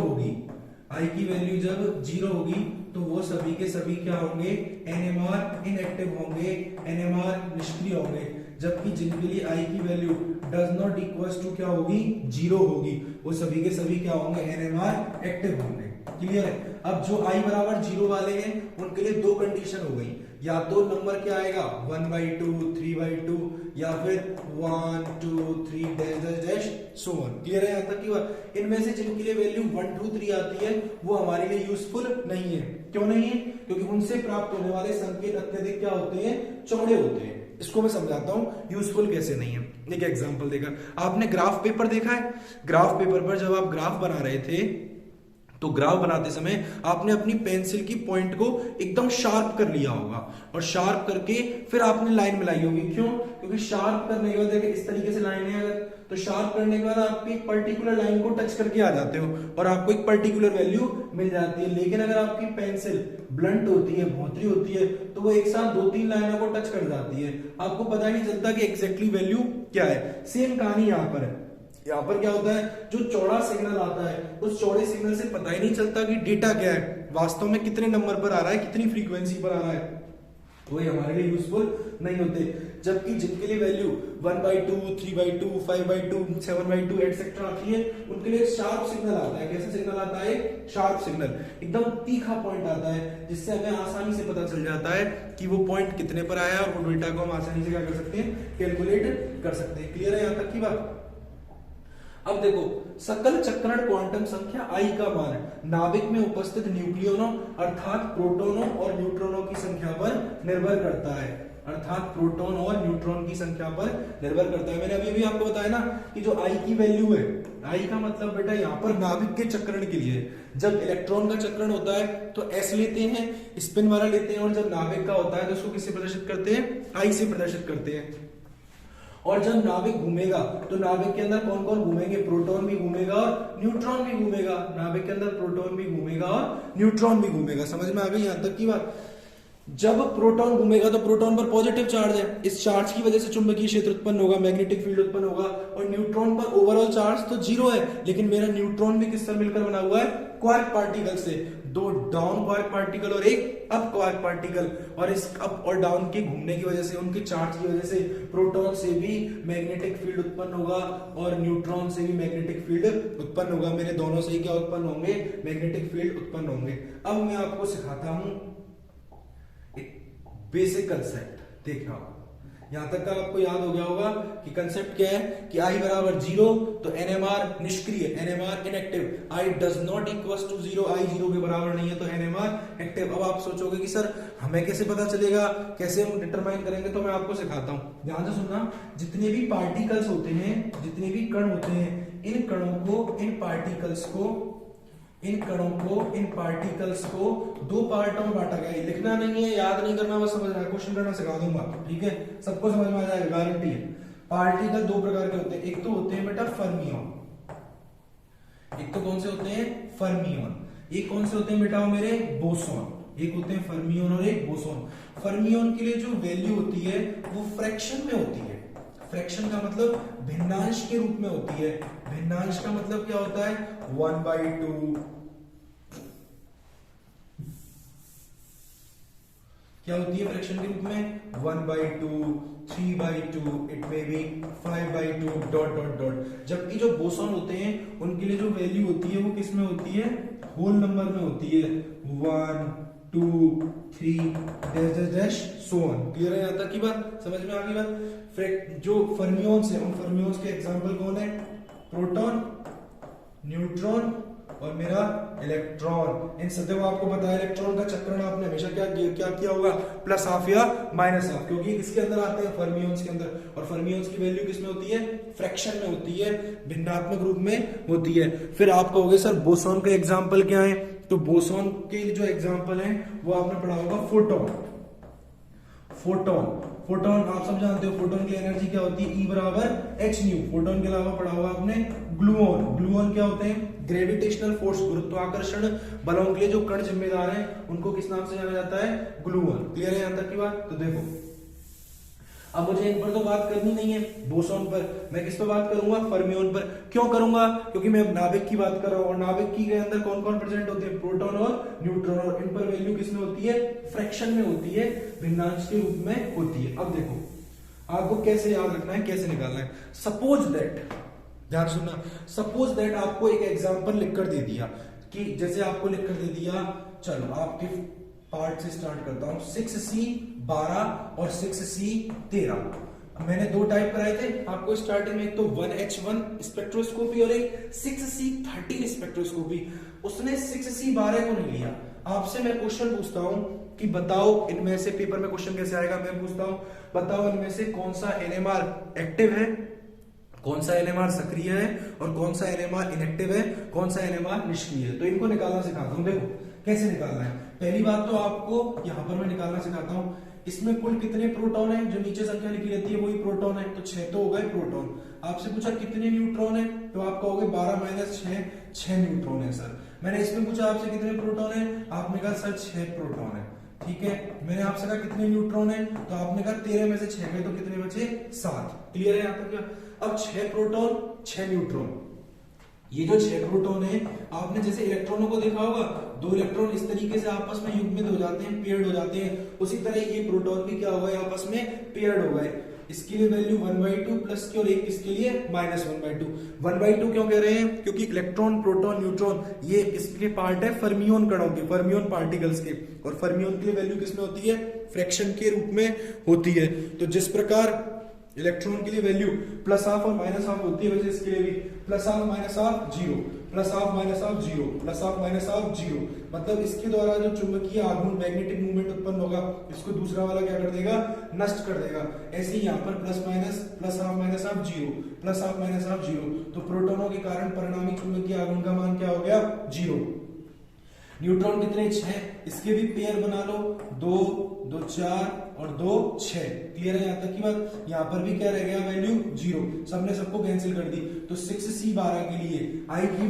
होगी, तो वो सभी के सभी क्या होंगे, एनएमआर इनएक्टिव होंगे, एनएमआर निष्क्रिय होंगे, जबकि जिनके लिए आई की value does not equals to क्या होगी, 0 होगी, वो सभी के सभी क्या होंगे, एनएमआर एक्टिव होंगे। क्लियर है। अब जो आई बराबर 0 वाले हैं उनके लिए दो कंडीशन हो गई, या तो नंबर क्या आएगा 1/2, 3/2 या फिर 1 2 3 dash dash dash so on. Clear है यहाँ तक की बात। इनमें से जिनके लिए वैल्यू 1 2 3 आती है वो हमारे लिए यूजफुल नहीं है। क्यों नहीं है? क्योंकि उनसे प्राप्त होने वाले संकेत अत्यधिक क्या होते हैं, चौड़े होते हैं। इसको मैं समझाता हूं यूजफुल कैसे नहीं है। एक एग्जांपल देखा आपने, ग्राफ पेपर देखा है। ग्राफ पेपर पर जब आप ग्राफ बना रहे थे तो ग्राफ बनाते समय आपने अपनी पेंसिल की पॉइंट को एकदम शार्प कर लिया होगा, और शार्प करके फिर आपने लाइन मिलाई होगी। क्यों? क्योंकि शार्प करने के बाद देखिए इस तरीके से लाइन है, अगर तो शार्प करने के बाद आप एक पर्टिकुलर लाइन को टच करके आ जाते हो और आपको एक पर्टिकुलर वैल्यू मिल जाती है। लेकिन अगर आपकी पेंसिल ब्लंट होती है, भोंतरी होती है, तो वो एक साथ 2-3 लाइनों को टच कर जाती है, आपको पता ही नहीं चलता कि एग्जैक्टली वैल्यू क्या है। सेम कहानी यहाँ पर है। यहाँ पर क्या होता है, जो चौड़ा सिग्नल आता है उस चौड़े सिग्नल से पता ही नहीं चलता कि डेटा क्या है, वास्तव में कितने नंबर पर आ रहा है, कितनी फ्रीक्वेंसी पर आ रहा है, वो हमारे लिए यूजफुल नहीं होते। जबकि जिनके लिए वैल्यू 1/2, 3/2, 5/2, 7/2 एटसेट्रा आती है उनके लिए शार्प सिग्नल आता है। कैसा सिग्नल आता है? शार्प सिग्नल, एकदम तीखा पॉइंट आता है, जिससे हमें आसानी से पता चल जाता है कि वो पॉइंट कितने पर आया और वो डेटा को हम आसानी से क्या कर सकते हैं, कैलकुलेट कर सकते हैं। क्लियर है यहाँ तक की बात। अब देखो, सकल चक्रण क्वांटम संख्या आई का मान नाभिक में उपस्थित न्यूक्लियनों अर्थात प्रोटॉनों और न्यूट्रॉनों की संख्या पर निर्भर करता है। अर्थात प्रोटॉन और न्यूट्रॉन की संख्या पर निर्भर करता है। मैंने अभी भी आपको बताया ना कि जो आई की वैल्यू है, आई का मतलब बेटा यहाँ पर नाभिक के चक्रण के लिए, जब इलेक्ट्रॉन का चक्रण होता है तो एस लेते हैं, स्पिन वाला लेते हैं, और जब नाभिक का होता है तो उसको किससे प्रदर्शित करते हैं, आई से प्रदर्शित करते हैं। और जब नाभिक घूमेगा तो नाभिक के अंदर कौन कौन घूमेंगे, प्रोटॉन भी घूमेगा और न्यूट्रॉन भी घूमेगा। नाभिक के अंदर प्रोटॉन भी घूमेगा और न्यूट्रॉन भी घूमेगा। समझ में आ गई यहाँ तक की बात। जब प्रोटॉन घूमेगा तो प्रोटॉन पर पॉजिटिव चार्ज है, इस चार्ज की वजह से चुंबकीय क्षेत्र उत्पन्न होगा, मैग्नेटिक फील्ड उत्पन्न होगा। और न्यूट्रॉन पर ओवरऑल चार्ज तो 0 है, लेकिन मेरा न्यूट्रॉन भी किससे मिलकर बना हुआ है, क्वार्क पार्टिकल से। 2 डाउन क्वार्क पार्टिकल और एक अप क्वार्क पार्टिकल, और इस अप और डाउन के घूमने की वजह से, उनके चार्ज की वजह से प्रोटॉन से भी मैग्नेटिक फील्ड उत्पन्न होगा और न्यूट्रॉन से भी मैग्नेटिक फील्ड उत्पन्न होगा। मेरे दोनों से ही क्या उत्पन्न होंगे, मैग्नेटिक फील्ड उत्पन्न होंगे। अब मैं आपको सिखाता हूं बेसिक कंसेप्ट। देखिए यहां तक का आपको याद हो गया होगा कि कंसेप्ट क्या है कि आई बराबर 0 तो एनएमआर निष्क्रिय, NMR inactive, I does not equals to 0, I 0 के बराबर नहीं है तो एनएमआर एक्टिव। अब आप सोचोगे कि सर हमें कैसे पता चलेगा, कैसे हम डिटरमाइन करेंगे, तो मैं आपको सिखाता हूं, ध्यान से सुनना। जितने भी पार्टिकल्स होते हैं, जितने भी कण होते हैं, इन कणों को, इन पार्टिकल्स को, इन कणों को, इन पार्टिकल्स को 2 पार्टों में बांटा गया है। लिखना नहीं है, याद नहीं करना, बस समझना है, क्वेश्चन करना सिखा दूंगा, ठीक है, सबको समझ में आ जाएगा, गारंटी है। पार्टिकल 2 प्रकार के होते हैं, एक तो होते हैं बेटा फर्मियन, एक तो कौन से होते हैं, फर्मियन। एक कौन से होते हैं बेटा मेरे, बोसॉन। एक होते हैं फर्मियन और एक बोसॉन। फर्मियन के लिए जो वैल्यू होती है वो फ्रैक्शन में होती है। फ्रैक्शन का मतलब भिन्नांश के रूप में होती है। भिन्नांश का मतलब क्या होता है, 1/2, क्या होती है फ्रैक्शन के रूप में, 1/2, 3/2, it may be 5/2 dot dot dot. जबकि जो बोसॉन होते हैं उनके लिए जो वैल्यू होती है वो किस में होती है, होल नंबर में होती है, 1 2 3 dash dash dash so on. Clear है यहाँ तक की बात, समझ में आ गई बात। जो फर्मियंस है, उन फर्मियंस के एग्जांपल कौन है, प्रोटॉन, न्यूट्रॉन और मेरा इलेक्ट्रॉन। इन सदैव आपको पता है इलेक्ट्रॉन का चक्रण आपने हमेशा क्या किया होगा, प्लस हाफ या माइनस हाफ, क्योंकि इसके अंदर आते हैं फर्मियंस के अंदर, और फर्मियंस की वैल्यू किसमें होती है, फ्रैक्शन में होती है, भिन्नात्मक रूप में होती है। फिर आप कहोगे सर बोसॉन का एग्जाम्पल क्या है, तो बोसॉन के जो एग्जाम्पल है वो आपने पढ़ा होगा फोटोन। फोटोन, फोटोन आप सब जानते हो, फोटोन की एनर्जी क्या होती है, E बराबर h न्यू। फोटोन के अलावा पढ़ा होगा आपने ग्लूऑन। ग्लूऑन क्या होते हैं, ग्रेविटेशनल फोर्स, गुरुत्वाकर्षण बलों के लिए जो कण जिम्मेदार हैं उनको किस नाम से जाना जाता है, ग्लूऑन। क्लियर है यहां तक की बात। तो देखो अब मुझे इन पर तो बात करनी नहीं है, बोसॉन पर। मैं किस पर बात करूंगा? फर्मियोन पर। क्यों करूंगा? क्योंकि मैं नाभिक की बात कर रहा हूं, और नाभिक की के अंदर कौन कौन प्रेजेंट होते हैं? प्रोटॉन और न्यूट्रॉन, और इन पर वैल्यू किसमें होती है? फ्रैक्शन में होती है, भिन्नांश के रूप में होती है। अब देखो आपको कैसे याद रखना है, कैसे निकालना है। सपोज दैट, ध्यान सुनना, सपोज दैट आपको एक एग्जांपल लिखकर दे दिया कि जैसे आपको लिखकर दे दिया, चलो आपके पार्ट से स्टार्ट करता हूं, 6C 12 और 6C 13। मैंने दो टाइप कराए थे आपको स्टार्टिंग में, एक तो 1H1 स्पेक्ट्रोस्कोपी और एक 6C 13 स्पेक्ट्रोस्कोपी। उसने 6C 12 को नहीं लिया। आपसे मैं क्वेश्चन पूछता हूं कि बताओ इनमें से, पेपर में क्वेश्चन कैसे आएगा, मैं पूछता हूं बताओ इनमें से कौन सा एनएमआर एक्टिव है, कौन सा एनएमआर सक्रिय है, और कौन सा एनएमआर इनएक्टिव है, कौन सा एनएमआर निष्क्रिय है। तो इनको निकालना सिखाता हूं। देखो कैसे निकालना है। पहली बात तो आपको यहां पर मैं निकालना सिखाता हूं, इसमें कुल कितने प्रोटॉन है? जो नीचे संख्या लिखी रहती है वही प्रोटॉन है, तो 6 तो हो गए प्रोटॉन। आपसे पूछा कितने न्यूट्रॉन है, तो आप कहोगे 12 माइनस 6 न्यूट्रॉन है सर। मैंने इसमें पूछा आपसे कितने प्रोटॉन है, आपने कहा सर 6 प्रोटॉन है, ठीक है। मैंने आपसे कहा कितने न्यूट्रॉन है, तो आपने कहा 13 में से 6 गए, तो कितने बचे? 7। क्लियर है यहां तक क्या? अब 6 प्रोटॉन 6 न्यूट्रॉन, ये जो 6 प्रोटॉन है, आपने जैसे इलेक्ट्रॉनों को देखा होगा, दो इलेक्ट्रॉन इस तरीके से आपस में युग्मित हो जाते हैं, पेयर्ड हो जाते हैं, उसी तरह ये प्रोटॉन भी क्या हो गए? आपस में पेयर्ड हो गए। इसके लिए वैल्यू 1/2 प्लस की, और एक इसके लिए -1/2। 1/2 क्यों कह रहे हैं? क्योंकि इलेक्ट्रॉन, प्रोटॉन, न्यूट्रॉन ये इसके पार्ट है फर्मियोन कणों के, फर्मियोन पार्टिकल्स के, और फर्मियोन के लिए वैल्यू किसमें होती है? फ्रैक्शन के रूप में होती है। तो जिस प्रकार इलेक्ट्रॉन के लिए वैल्यू +½ और -½ होती है, वैसे इसके लिए भी +½ -½ 0, +½ -½ 0, +½ -½ 0। मतलब इसके द्वारा जो चुंबकीय आघूर्ण, मैग्नेटिक मूवमेंट उत्पन्न होगा, इसको दूसरा वाला क्या कर देगा? नष्ट कर देगा। ऐसे ही यहाँ पर +- +½ -½ 0, +½ -½ 0। तो प्रोटोनों के कारण परिणामी चुंबकीय आघूर्ण का मान क्या हो गया? 0। न्यूट्रॉन कितने? 6। इसके भी पेयर बना लो, 2, 2 4 और 2 6। क्लियर है यहां तक की बात? यहां पर भी क्या रह गया? वैल्यू 0। सबने सबको कैंसिल कर दी। तो 6C 12 के लिए आई की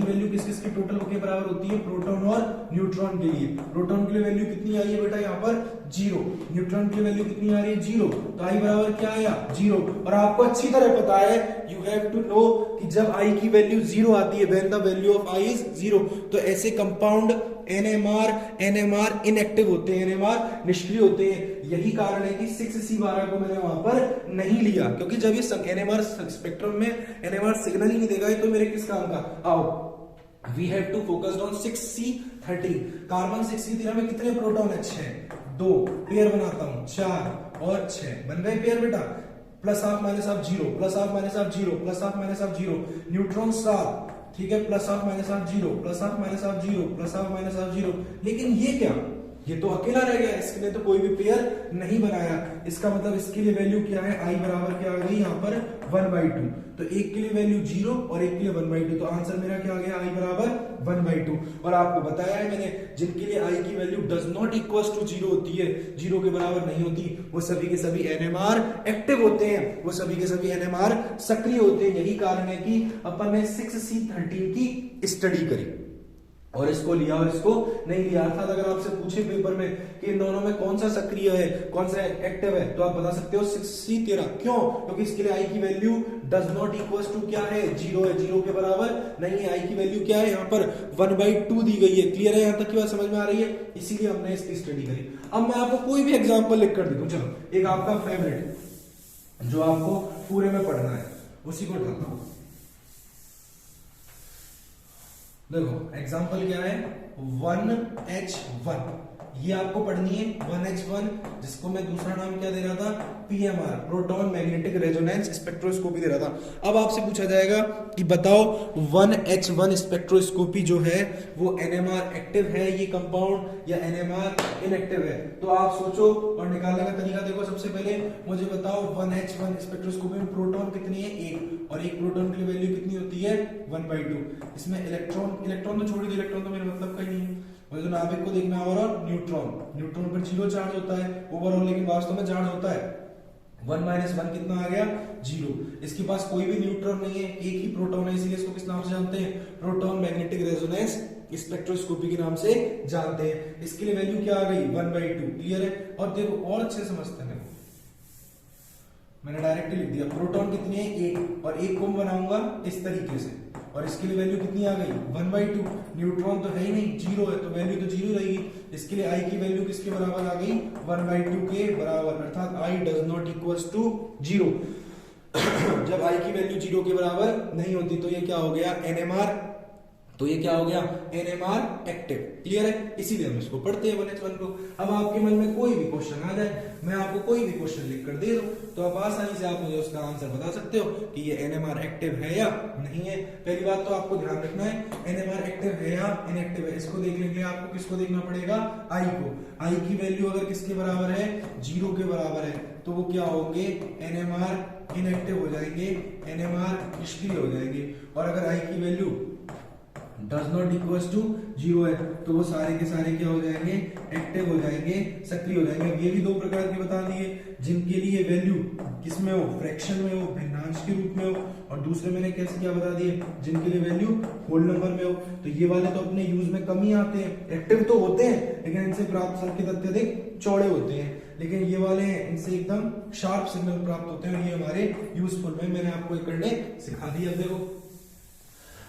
वैल्यू किस किस के टोटल के बराबर होती है? प्रोटॉन और न्यूट्रॉन के लिए। प्रोटॉन के लिए वैल्यू कितनी आई है बेटा? यहाँ पर 0। न्यूट्रॉन की वैल्यू कितनी आ रही है? 0। तो आई बराबर क्या आया? 0। और आपको अच्छी तरह पता है, यू हैव टू नो कि जब आई की वैल्यू 0 आती है, when the value of I is 0, तो ऐसे कंपाउंड एनएमआर इनएक्टिव होते हैं, एनएमआर निष्क्रिय होते हैं। यही कारण है कि 6C 12 को मैंने वहां पर नहीं लिया, क्योंकि जब ये एनएमआर स्पेक्ट्रम में एनएमआर सिग्नल ही नहीं देगा, तो मेरे किस काम का? आओ, we have to focused on 6C 13। Carbon 6C 13 में कितने प्रोटॉन है? 6। 2 पेयर बनाता हूं, 4 और 6 बन गए पेयर बेटा। +½ -½ 0, +½ -½ 0, +½ -½ 0। न्यूट्रॉन 7, ठीक है, +½ -½ 0, +½ -½ 0, +½ -½ 0। लेकिन ये क्या? ये तो अकेला रह गया, इसने तो कोई भी पेयर नहीं बनाया। इसका मतलब इसके लिए वैल्यू क्या है? आई बराबर क्या आ गई यहाँ पर? 1/2। तो एक के लिए वैल्यू 0 और एक के लिए 1/2। तो आंसर मेरा क्या आ गया? आई बराबर 1/2। और आपको बताया है मैंने, जिनके लिए आई की value does not equal to 0 होती है, 0 के बराबर नहीं होती, वो सभी के सभी एनएमआर एक्टिव होते हैं, वो सभी के सभी एनएमआर सक्रिय होते हैं। यही कारण है कि अपन ने 6C 13 की स्टडी करी और इसको लिया और इसको नहीं लिया। अर्थात अगर आपसे पूछे पेपर में कि इन दोनों में कौन सा सक्रिय है, कौन सा एक्टिव है, तो आप बता सकते हो 6C 13। क्यों? क्योंकि इसके लिए आई की value does not equal to क्या है? 0 है, 0 के बराबर नहीं है। आई की वैल्यू क्या है? यहाँ पर 1/2 दी गई है। क्लियर है? यहाँ तक की बात समझ में आ रही है? इसीलिए हमने इसकी स्टडी करी। अब मैं आपको कोई भी एग्जाम्पल लिख कर दे दूं, चलो एक आपका फेवरेट जो आपको पूरे में पढ़ना है उसी को उठाता हूं। देखो एग्जाम्पल क्या है? 1H1, ये आपको पढ़नी है 1H1, जिसको मैं दूसरा नाम क्या दे रहा था? PMR, proton magnetic resonance spectroscopy दे रहा था। अब आपसे पूछा जाएगा कि बताओ 1H1 स्पेक्ट्रोस्कोपी जो है वो NMR एक्टिव है ये कंपाउंड, या NMR इनएक्टिव है? तो आप सोचो और निकालने का तरीका देखो। सबसे पहले मुझे बताओ 1H1 स्पेक्ट्रोस्कोपी में प्रोटॉन कितनी है? 1, और एक प्रोटॉन की वैल्यू कितनी होती है? 1/2। इसमें इलेक्ट्रॉन तो छोड़ दो, इलेक्ट्रॉन तो मेरा मतलब का ही नहीं है। मुझे नाभिक को देखना है। और न्यूट्रॉन पर 0 चार्ज होता है ओवरऑल, लेकिन वास्तव में चार्ज होता है 1 - 1 कितना आ गया? 0। इसके पास कोई भी न्यूट्रॉन नहीं है, एक ही प्रोटॉन है, इसीलिए इसको किस नाम से जानते हैं? प्रोटॉन मैग्नेटिक रेजोनेंस स्पेक्ट्रोस्कोपी के नाम से जानते हैं। इसके लिए वैल्यू क्या आ गई? 1/2। क्लियर है? और देखो और अच्छे समझते हैं, मैंने डायरेक्ट लिख दिया। प्रोटॉन कितने हैं, 1, और 1 को मैं बनाऊंगा इस तरीके से, और इसके लिए वैल्यू कितनी आ गई 1/2। न्यूट्रॉन तो है ही नहीं, 0 है, तो वैल्यू तो 0 रहेगी। इसके लिए I की वैल्यू किसके बराबर आ गई 1/2 के बराबर, अर्थात I does not equals to 0। जब I की वैल्यू 0 के बराबर नहीं होती तो ये क्या हो गया NMR, तो ये क्या हो गया NMR एक्टिव। क्लियर है, इसीलिए हम इसको पढ़ते हैं 1H1 को। अब आपके मन में कोई भी क्वेश्चन आ जाए, मैं आपको कोई भी क्वेश्चन लिख कर दे दूं, तो आप आसानी से आप मुझे उसका आंसर बता सकते हो कि ये NMR एक्टिव है या नहीं है। पहली बात तो आपको ध्यान रखना है NMR एक्टिव है या इनएक्टिव है। इसको देखने के लिए आपको किसको देखना पड़ेगा, I को। I की वैल्यू अगर किसके बराबर है 0 के बराबर है, तो वो क्या होंगे NMR इनएक्टिव हो जाएंगे, NMR निष्क्रिय हो जाएंगे। और अगर I की value does not equals to 0 है, तो वो सारे के सारे क्या हो जाएंगे एक्टिव हो जाएंगे, सक्रिय हो जाएंगे। अब ये भी 2 प्रकार के बता दिए, जिनके लिए वैल्यू किसमें हो, फ्रैक्शन में हो, भिन्नांश के रूप में हो, और दूसरे मैंने कैसे क्या बता दिए, जिनके लिए वैल्यू होल नंबर में हो। तो ये वाले तो अपने यूज में कम ही आते हैं, एक्टिव तो होते हैं लेकिन इनसे प्राप्त संकेत अत्यधिक चौड़े होते हैं, लेकिन ये वाले हैं इनसे एकदम शार्प सिग्नल प्राप्त होते हैं, और ये हमारे यूजफुल में मैंने आपको एक करने सिखा दिया। देखो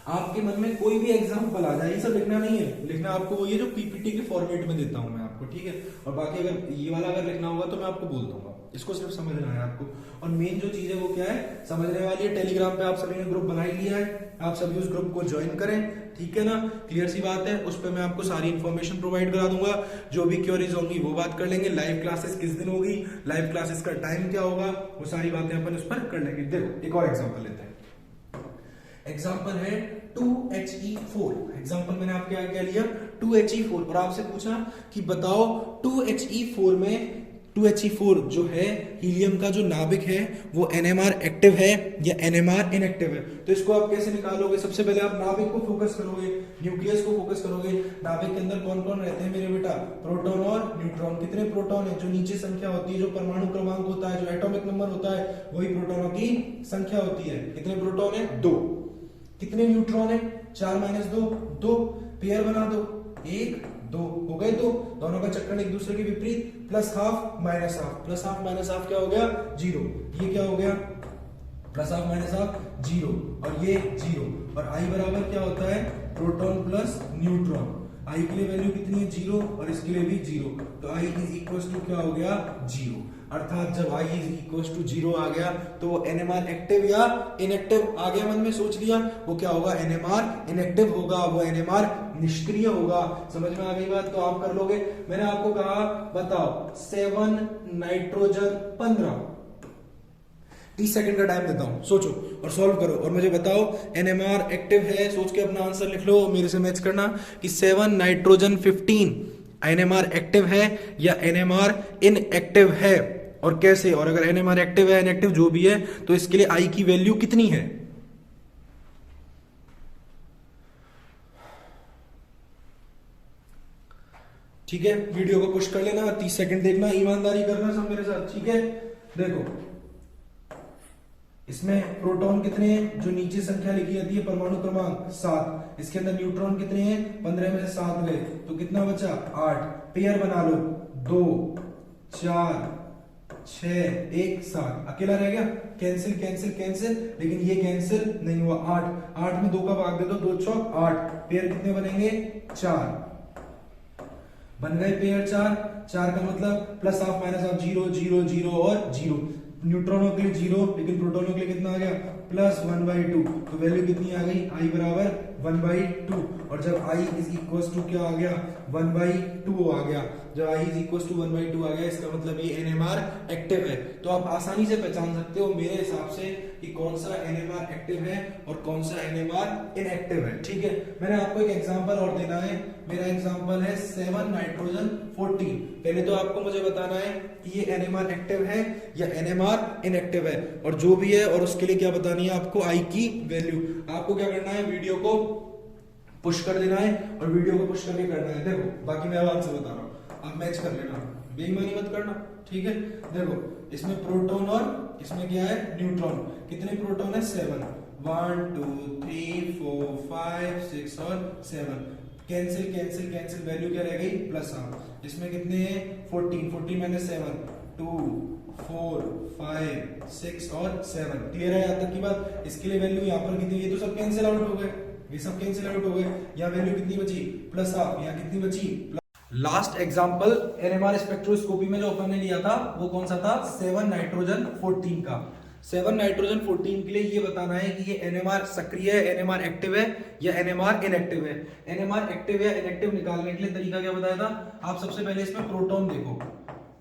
आपके मन में कोई भी एग्जांपल आ जाए, ये सब लिखना नहीं है, लिखना आपको वो ये जो पीपीटी के फॉर्मेट में देता हूं मैं आपको, ठीक है। और बाकी अगर ये वाला अगर लिखना होगा तो मैं आपको बोल दूंगा, इसको सिर्फ समझना है आपको। और मेन जो चीज है वो क्या है, समझने वाली है। टेलीग्राम पे आप सभी ने ग्रुप बना ही लिया है, आप सभी उस ग्रुप को ज्वाइन करें, ठीक है ना। क्लियर सी बात है, उस पर मैं आपको सारी इन्फॉर्मेशन प्रोवाइड करा दूंगा, जो भी क्वेरीज होंगी वो बात कर लेंगे। लाइव क्लासेस किस दिन होगी, लाइव क्लासेस का टाइम क्या होगा, वो सारी बातें अपन उस पर कर लेंगे। देखो एक और एग्जाम्पल लेते हैं। एग्जाम्पल है 2He4। एग्जाम्पल मैंने आपके आगे क्या लिया 2He4, और आपसे पूछा कि बताओ 2He4 में 2He4 जो है हीलियम का जो नाभिक है वो NMR एक्टिव है या NMR इनएक्टिव है। तो इसको आप कैसे निकालोगे, सबसे पहले आप नाभिक को फोकस करोगे, न्यूक्लियस को फोकस करोगे। नाभिक के अंदर कौन कौन रहते हैं मेरे बेटा, प्रोटॉन और न्यूट्रॉन। कितने प्रोटॉन है, जो नीचे संख्या होती है, जो परमाणु क्रमांक होता है, जो एटॉमिक नंबर होता है, वही प्रोटॉनों की संख्या होती है। कितने प्रोटॉन है 2। कितने न्यूट्रॉन है 4 - 2 2। पेयर बना दो, 1 2 हो गए, 2 दोनों का चक्कर एक दूसरे के विपरीत, plus half minus half, plus half minus half क्या हो गया 0। ये क्या हो गया प्लस हाफ माइनस हाफ 0, और ये 0। और I बराबर क्या होता है प्रोटॉन प्लस न्यूट्रॉन। I के लिए वैल्यू कितनी है 0, और इसके लिए भी 0, तो I इज इक्वल टू क्या हो गया 0। अर्थात जब I इज इक्वल टू 0 आ गया तो वो NMR एक्टिव या इनएक्टिव आ गया। मन में सोच लिया वो क्या होगा NMR इनएक्टिव होगा, वो NMR निष्क्रिय होगा। समझ में आ गई बात, तो आप कर लोगे। मैंने आपको कहा बताओ 7 नाइट्रोजन 15, 30 सेकंड का टाइम देता हूं, सोचो और सॉल्व करो और मुझे बताओ NMR एक्टिव है। सोच के अपना आंसर लिख लो, मेरे से मैच करना कि 7 नाइट्रोजन 15 NMR एक्टिव है या NMR इनएक्टिव है, और कैसे। और अगर NMR एक्टिव है इनएक्टिव जो भी है तो इसके लिए I की वैल्यू कितनी है। ठीक है, वीडियो को पुश कर लेना, 30 सेकंड देखना, ईमानदारी करना सब मेरे साथ, ठीक है। देखो इसमें प्रोटॉन कितने हैं, जो नीचे संख्या लिखी जाती है परमाणु क्रमांक 7। इसके अंदर न्यूट्रॉन कितने हैं 15 में से 7 गए तो कितना बचा 8। पेयर बना लो 2 4 6 1 7, अकेला रह गया, कैंसिल कैंसिल कैंसिल, लेकिन ये कैंसिल नहीं हुआ। 8 में 2 का भाग दे दो, 2 चौक 8। पेयर कितने बनेंगे 4 बन गए, पेयर 4 का मतलब प्लस हाफ माइनस हाफ 0 0 0 और 0। न्यूट्रॉनों के लिए 0, लेकिन प्रोटॉनों के लिए कितना आ गया प्लस 1/2, तो वैल्यू कितनी आ गई I बराबर 1/2। और जब I इज इक्वल टू क्या आ गया 1/2 आ गया। जब I इज इक्वल टू 1/2 आ गया इसका मतलब ये NMR एक्टिव है। तो आप आसानी से पहचान सकते हो मेरे हिसाब से कि कौन सा NMR एक्टिव है और कौन सा NMR इनएक्टिव है, ठीक है। मैंने आपको एक एग्जांपल और देना है, मेरा एग्जांपल है 7 नाइट्रोजन 14। पहले तो आपको मुझे बताना है कि ये NMR एक्टिव है या NMR इनएक्टिव है, और जो भी है, और उसके लिए क्या बतानी है आपको I की वैल्यू। आपको क्या करना है वीडियो को पुश कर देना है और वीडियो को पुश करके करना है। देखो बाकी मैं आवाज से बता रहा हूँ, आप मैच कर लेना, बेईमानी मत करना, ठीक है। देखो इसमें प्रोटॉन और इसमें क्या है न्यूट्रॉन। कितने प्रोटॉन है 7, 1 2 3 4 5 6 और 7। कैंसिल कैंसिल कैंसिल, वैल्यू क्या रह गई प्लस हाफ। इसमें कितने हैं 14 14 माइनस 7 2 4 5 6 और 7। क्लियर है यहाँ तक की बात? इसके लिए वैल्यू यहाँ पर कितनी, ये तो सब कैंसिल आउट हो गए, ये सब कैंसिल आउट हो गए। यहाँ वैल्यू कितनी बची, प्लस हाफ, यहाँ कितनी बची। लास्ट एग्जांपल एनएमआर स्पेक्ट्रोस्कोपी में जो अपन ने लिया था वो कौन सा था, 7 नाइट्रोजन 14 का। 7 नाइट्रोजन 14 के लिए ये बताना है कि ये एनएमआर सक्रिय है, एनएमआर एक्टिव है या एनएमआर इनएक्टिव है। एनएमआर एक्टिव या इनएक्टिव निकालने के लिए तरीका क्या बताया था? आप सबसे पहले इसमें प्रोटॉन देखो,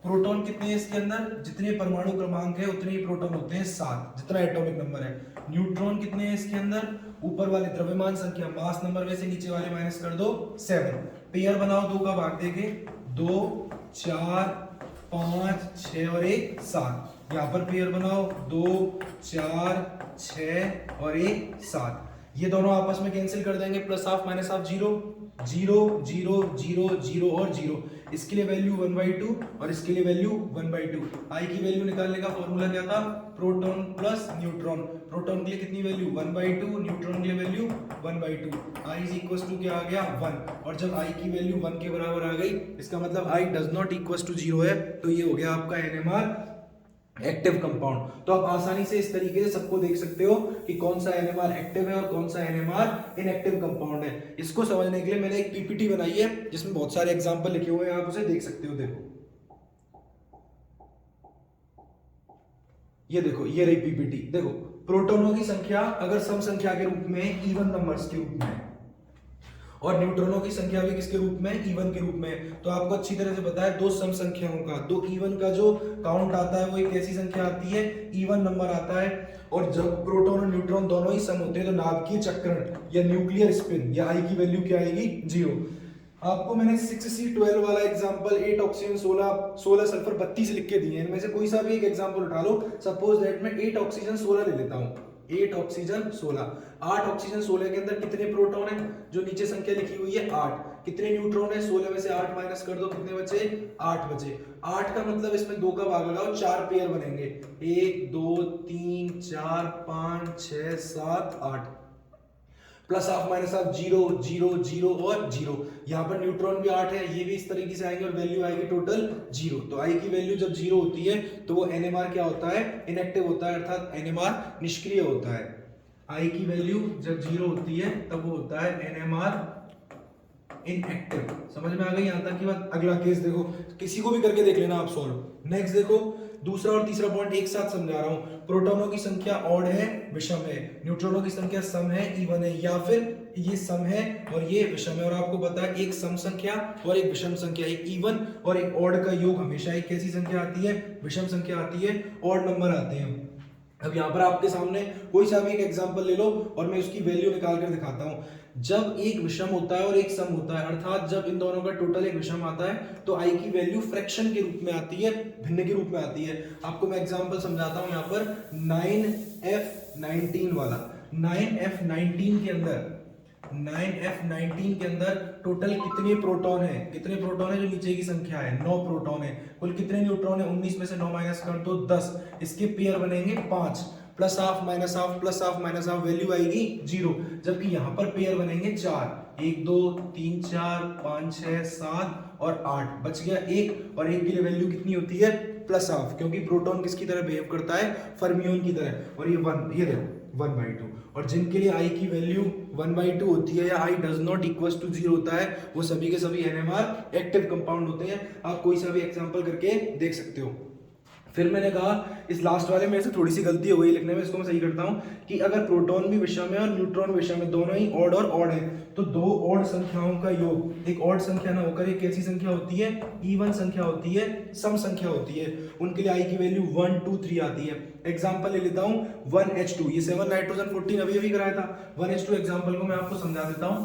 प्रोटॉन कितने हैं इसके अंदर, जितने परमाणु क्रमांक है उतने ही प्रोटॉन होते हैं 7, जितना एटॉमिक नंबर है। न्यूट्रॉन कितने हैं इसके अंदर, ऊपर वाले द्रव्यमान संख्या मास नंबर में से नीचे वाले माइनस कर दो 7। पेयर बनाओ, 2 का भाग देके 2 4 5 6 और 1 7। यहाँ पर पेयर बनाओ 2 4 6 और 1 7। ये दोनों आपस में कैंसिल कर देंगे, प्लस हाफ माइनस हाफ 0 0 0 0 0 और 0। इसके लिए वैल्यू 1/2 और इसके लिए वैल्यू 1/2। आई की वैल्यू निकालने का फॉर्मूला क्या था, प्रोटॉन प्लस न्यूट्रॉन। प्रोटॉन के लिए कितनी वैल्यू 1/2, न्यूट्रॉन के लिए value 1/2। I is equal to क्या आ गया 1। और जब आई की वैल्यू 1 के बराबर आ गई, इसका मतलब I does not equal to 0 है, तो ये हो गया आपका एनएमआर एक्टिव कंपाउंड। तो आप आसानी से इस तरीके से सबको देख सकते हो कि कौन सा एनएमआर एक्टिव है और कौन सा एनएमआर इनएक्टिव कंपाउंड है। इसको समझने के लिए मैंने एक पीपीटी बनाई है जिसमें बहुत सारे एग्जांपल लिखे हुए हैं, आप उसे देख सकते हो। देखो ये देखो, ये रही पीपीटी। देखो प्रोटॉनों की संख्या अगर सम संख्या के रूप में, इवन नंबर्स के रूप में, और न्यूट्रॉनों की संख्या भी किसके रूप में, इवन के रूप में, तो आपको अच्छी तरह से पता है दो सम संख्याओं का, दो इवन का जो काउंट आता है वो एक कैसी संख्या आती है, इवन नंबर आता है। और जब प्रोटॉन और न्यूट्रॉन दोनों ही सम होते हैं तो नाभिकीय चक्रण या न्यूक्लियर स्पिन या आई की वैल्यू क्या आएगी 0। आपको मैंने 6C12 वाला एग्जांपल 8 ऑक्सीजन 16 सल्फर 32 लिख के दिए हैं। इनमें से कोई सा भी एक एग्जांपल उठा लो। सपोज दैट मैं 8 ऑक्सीजन 16 ले लेता हूं, 8 ऑक्सीजन 16। 8 ऑक्सीजन 16 के अंदर कितने प्रोटॉन है, जो नीचे संख्या लिखी हुई है 8। कितने न्यूट्रॉन है, 16 में से 8 माइनस कर दो, कितने बचे 8 बचे। 8 का मतलब इसमें 2 का भाग लगाओ, 4 पेयर बनेंगे, 1 2 3 4 5 6 7 8। प्लस हाफ माइनस हाफ 0 0 0 और 0। यहाँ पर न्यूट्रॉन भी 8 है, ये भी इस तरीके से आएंगे और वैल्यू आएगी टोटल 0। तो आई की वैल्यू जब 0 होती है तो वो एनएमआर क्या होता है, इनएक्टिव होता है, अर्थात एनएमआर निष्क्रिय होता है। आई की वैल्यू जब 0 होती है तब वो होता है एनएमआर इनएक्टिव। समझ में आ गई यहाँ तक की बात? अगला केस देखो, किसी को भी करके देख लेना आप सॉल्व। नेक्स्ट देखो, दूसरा और तीसरा पॉइंट एक साथ समझा रहा हूं। प्रोटॉनों की संख्या ऑड है, विषम है, न्यूट्रॉनों की संख्या सम है, इवन है, या फिर ये सम है और ये विषम है। और आपको पता है एक सम संख्या और एक विषम संख्या, एक इवन और एक ऑड का योग हमेशा एक कैसी संख्या आती है, विषम संख्या आती है, ऑड नंबर आते हैं। अब यहाँ पर आपके सामने कोई सा भी एक एग्जांपल ले लो और मैं उसकी वैल्यू निकाल कर दिखाता हूं। जब एक विषम होता है और एक सम होता है, अर्थात जब इन दोनों का टोटल एक विषम आता है तो आई की वैल्यू फ्रैक्शन के रूप में आती है, भिन्न के रूप में आती है। आपको मैं एग्जांपल समझाता हूं। यहाँ पर 9F19 वाला, 9F19 के अंदर टोटल कितने प्रोटॉन है, कितने प्रोटॉन है, जो नीचे की संख्या है 9 प्रोटॉन है। कुल कितने न्यूट्रॉन है, 19 में से 9 माइनस कर दो 10। इसके पेयर बनेंगे 5। Plus half minus half, plus half minus half, value आएगी 0। जबकि यहाँ पर पेयर बनेंगे 4, 1 2 3 4 5 6 7 और 8, बच गया 1। और 1 की वैल्यू कितनी होती है, प्लस हाफ, क्योंकि प्रोटॉन किसकी तरह बिहेव करता है, फर्मियोन की तरह। और ये 1, ये देखो 1/2। और जिनके लिए आई की वैल्यू 1/2 होती है या I does not equal to 0 होता है, वो सभी के सभी एनएमआर एक्टिव कंपाउंड होते हैं। आप कोई सा भी एग्जांपल करके देख सकते हो। फिर मैंने कहा इस लास्ट वाले में से थोड़ी सी गलती हो गई लिखने में, इसको मैं सही करता हूं कि अगर प्रोटॉन भी विषम है और न्यूट्रॉन विषम है, दोनों ही ऑड और ऑड है, तो दो ऑड संख्याओं का योग एक ऑड संख्या ना होकर एक कैसी संख्या होती है, इवन संख्या होती है, सम संख्या होती है। उनके लिए आई की वैल्यू 1 2 3 आती है। एग्जांपल ले लेता हूं 1H2, ये 7 नाइट्रोजन 14 अभी कराया था। 1H2 एग्जांपल को मैं आपको समझा देता हूं।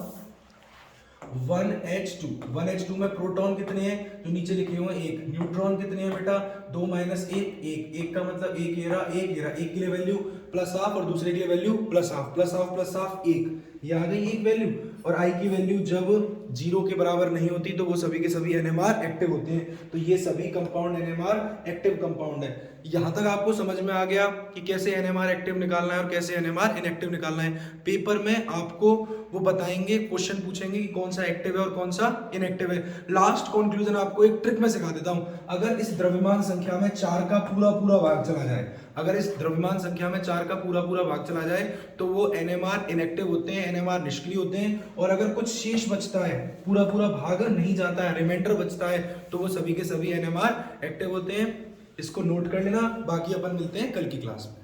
1H2 में प्रोटॉन कितने हैं, जो नीचे लिखे हुए हैं 1। न्यूट्रॉन कितने हैं बेटा, 2 माइनस 1 1। 1 का मतलब 1 ये रहा, 1 ये रहा। 1 के लिए वैल्यू प्लस हाफ और दूसरे के लिए value plus half, plus half plus half 1, ये आ गई एक वैल्यू। और आई की वैल्यू जब 0 के बराबर नहीं होती तो वो सभी के सभी एनएमआर एक्टिव होते हैं। तो ये सभी कंपाउंड एनएमआर एक्टिव कंपाउंड है। यहां तक आपको समझ में आ गया कि कैसे एनएमआर एक्टिव निकालना है और कैसे एनएमआर इनएक्टिव निकालना है। पेपर में आपको वो बताएंगे, क्वेश्चन पूछेंगे कि कौन सा एक्टिव है और कौन सा इनएक्टिव है। लास्ट कंक्लूजन आपको एक ट्रिक में सिखा देता हूं। अगर इस द्रव्यमान संख्या में 4 का पूरा पूरा भाग चला जाए, अगर इस द्रव्यमान संख्या में 4 का पूरा पूरा भाग चला जाए तो वो एनएमआर इनएक्टिव होते हैं, एनएमआर निष्क्रिय होते हैं। और अगर कुछ शेष बचता है, पूरा पूरा भाग नहीं जाता है, रिमाइंडर बचता है, तो वो सभी के सभी एनएमआर एक्टिव होते हैं। इसको नोट कर लेना, बाकी अपन मिलते हैं कल की क्लास में।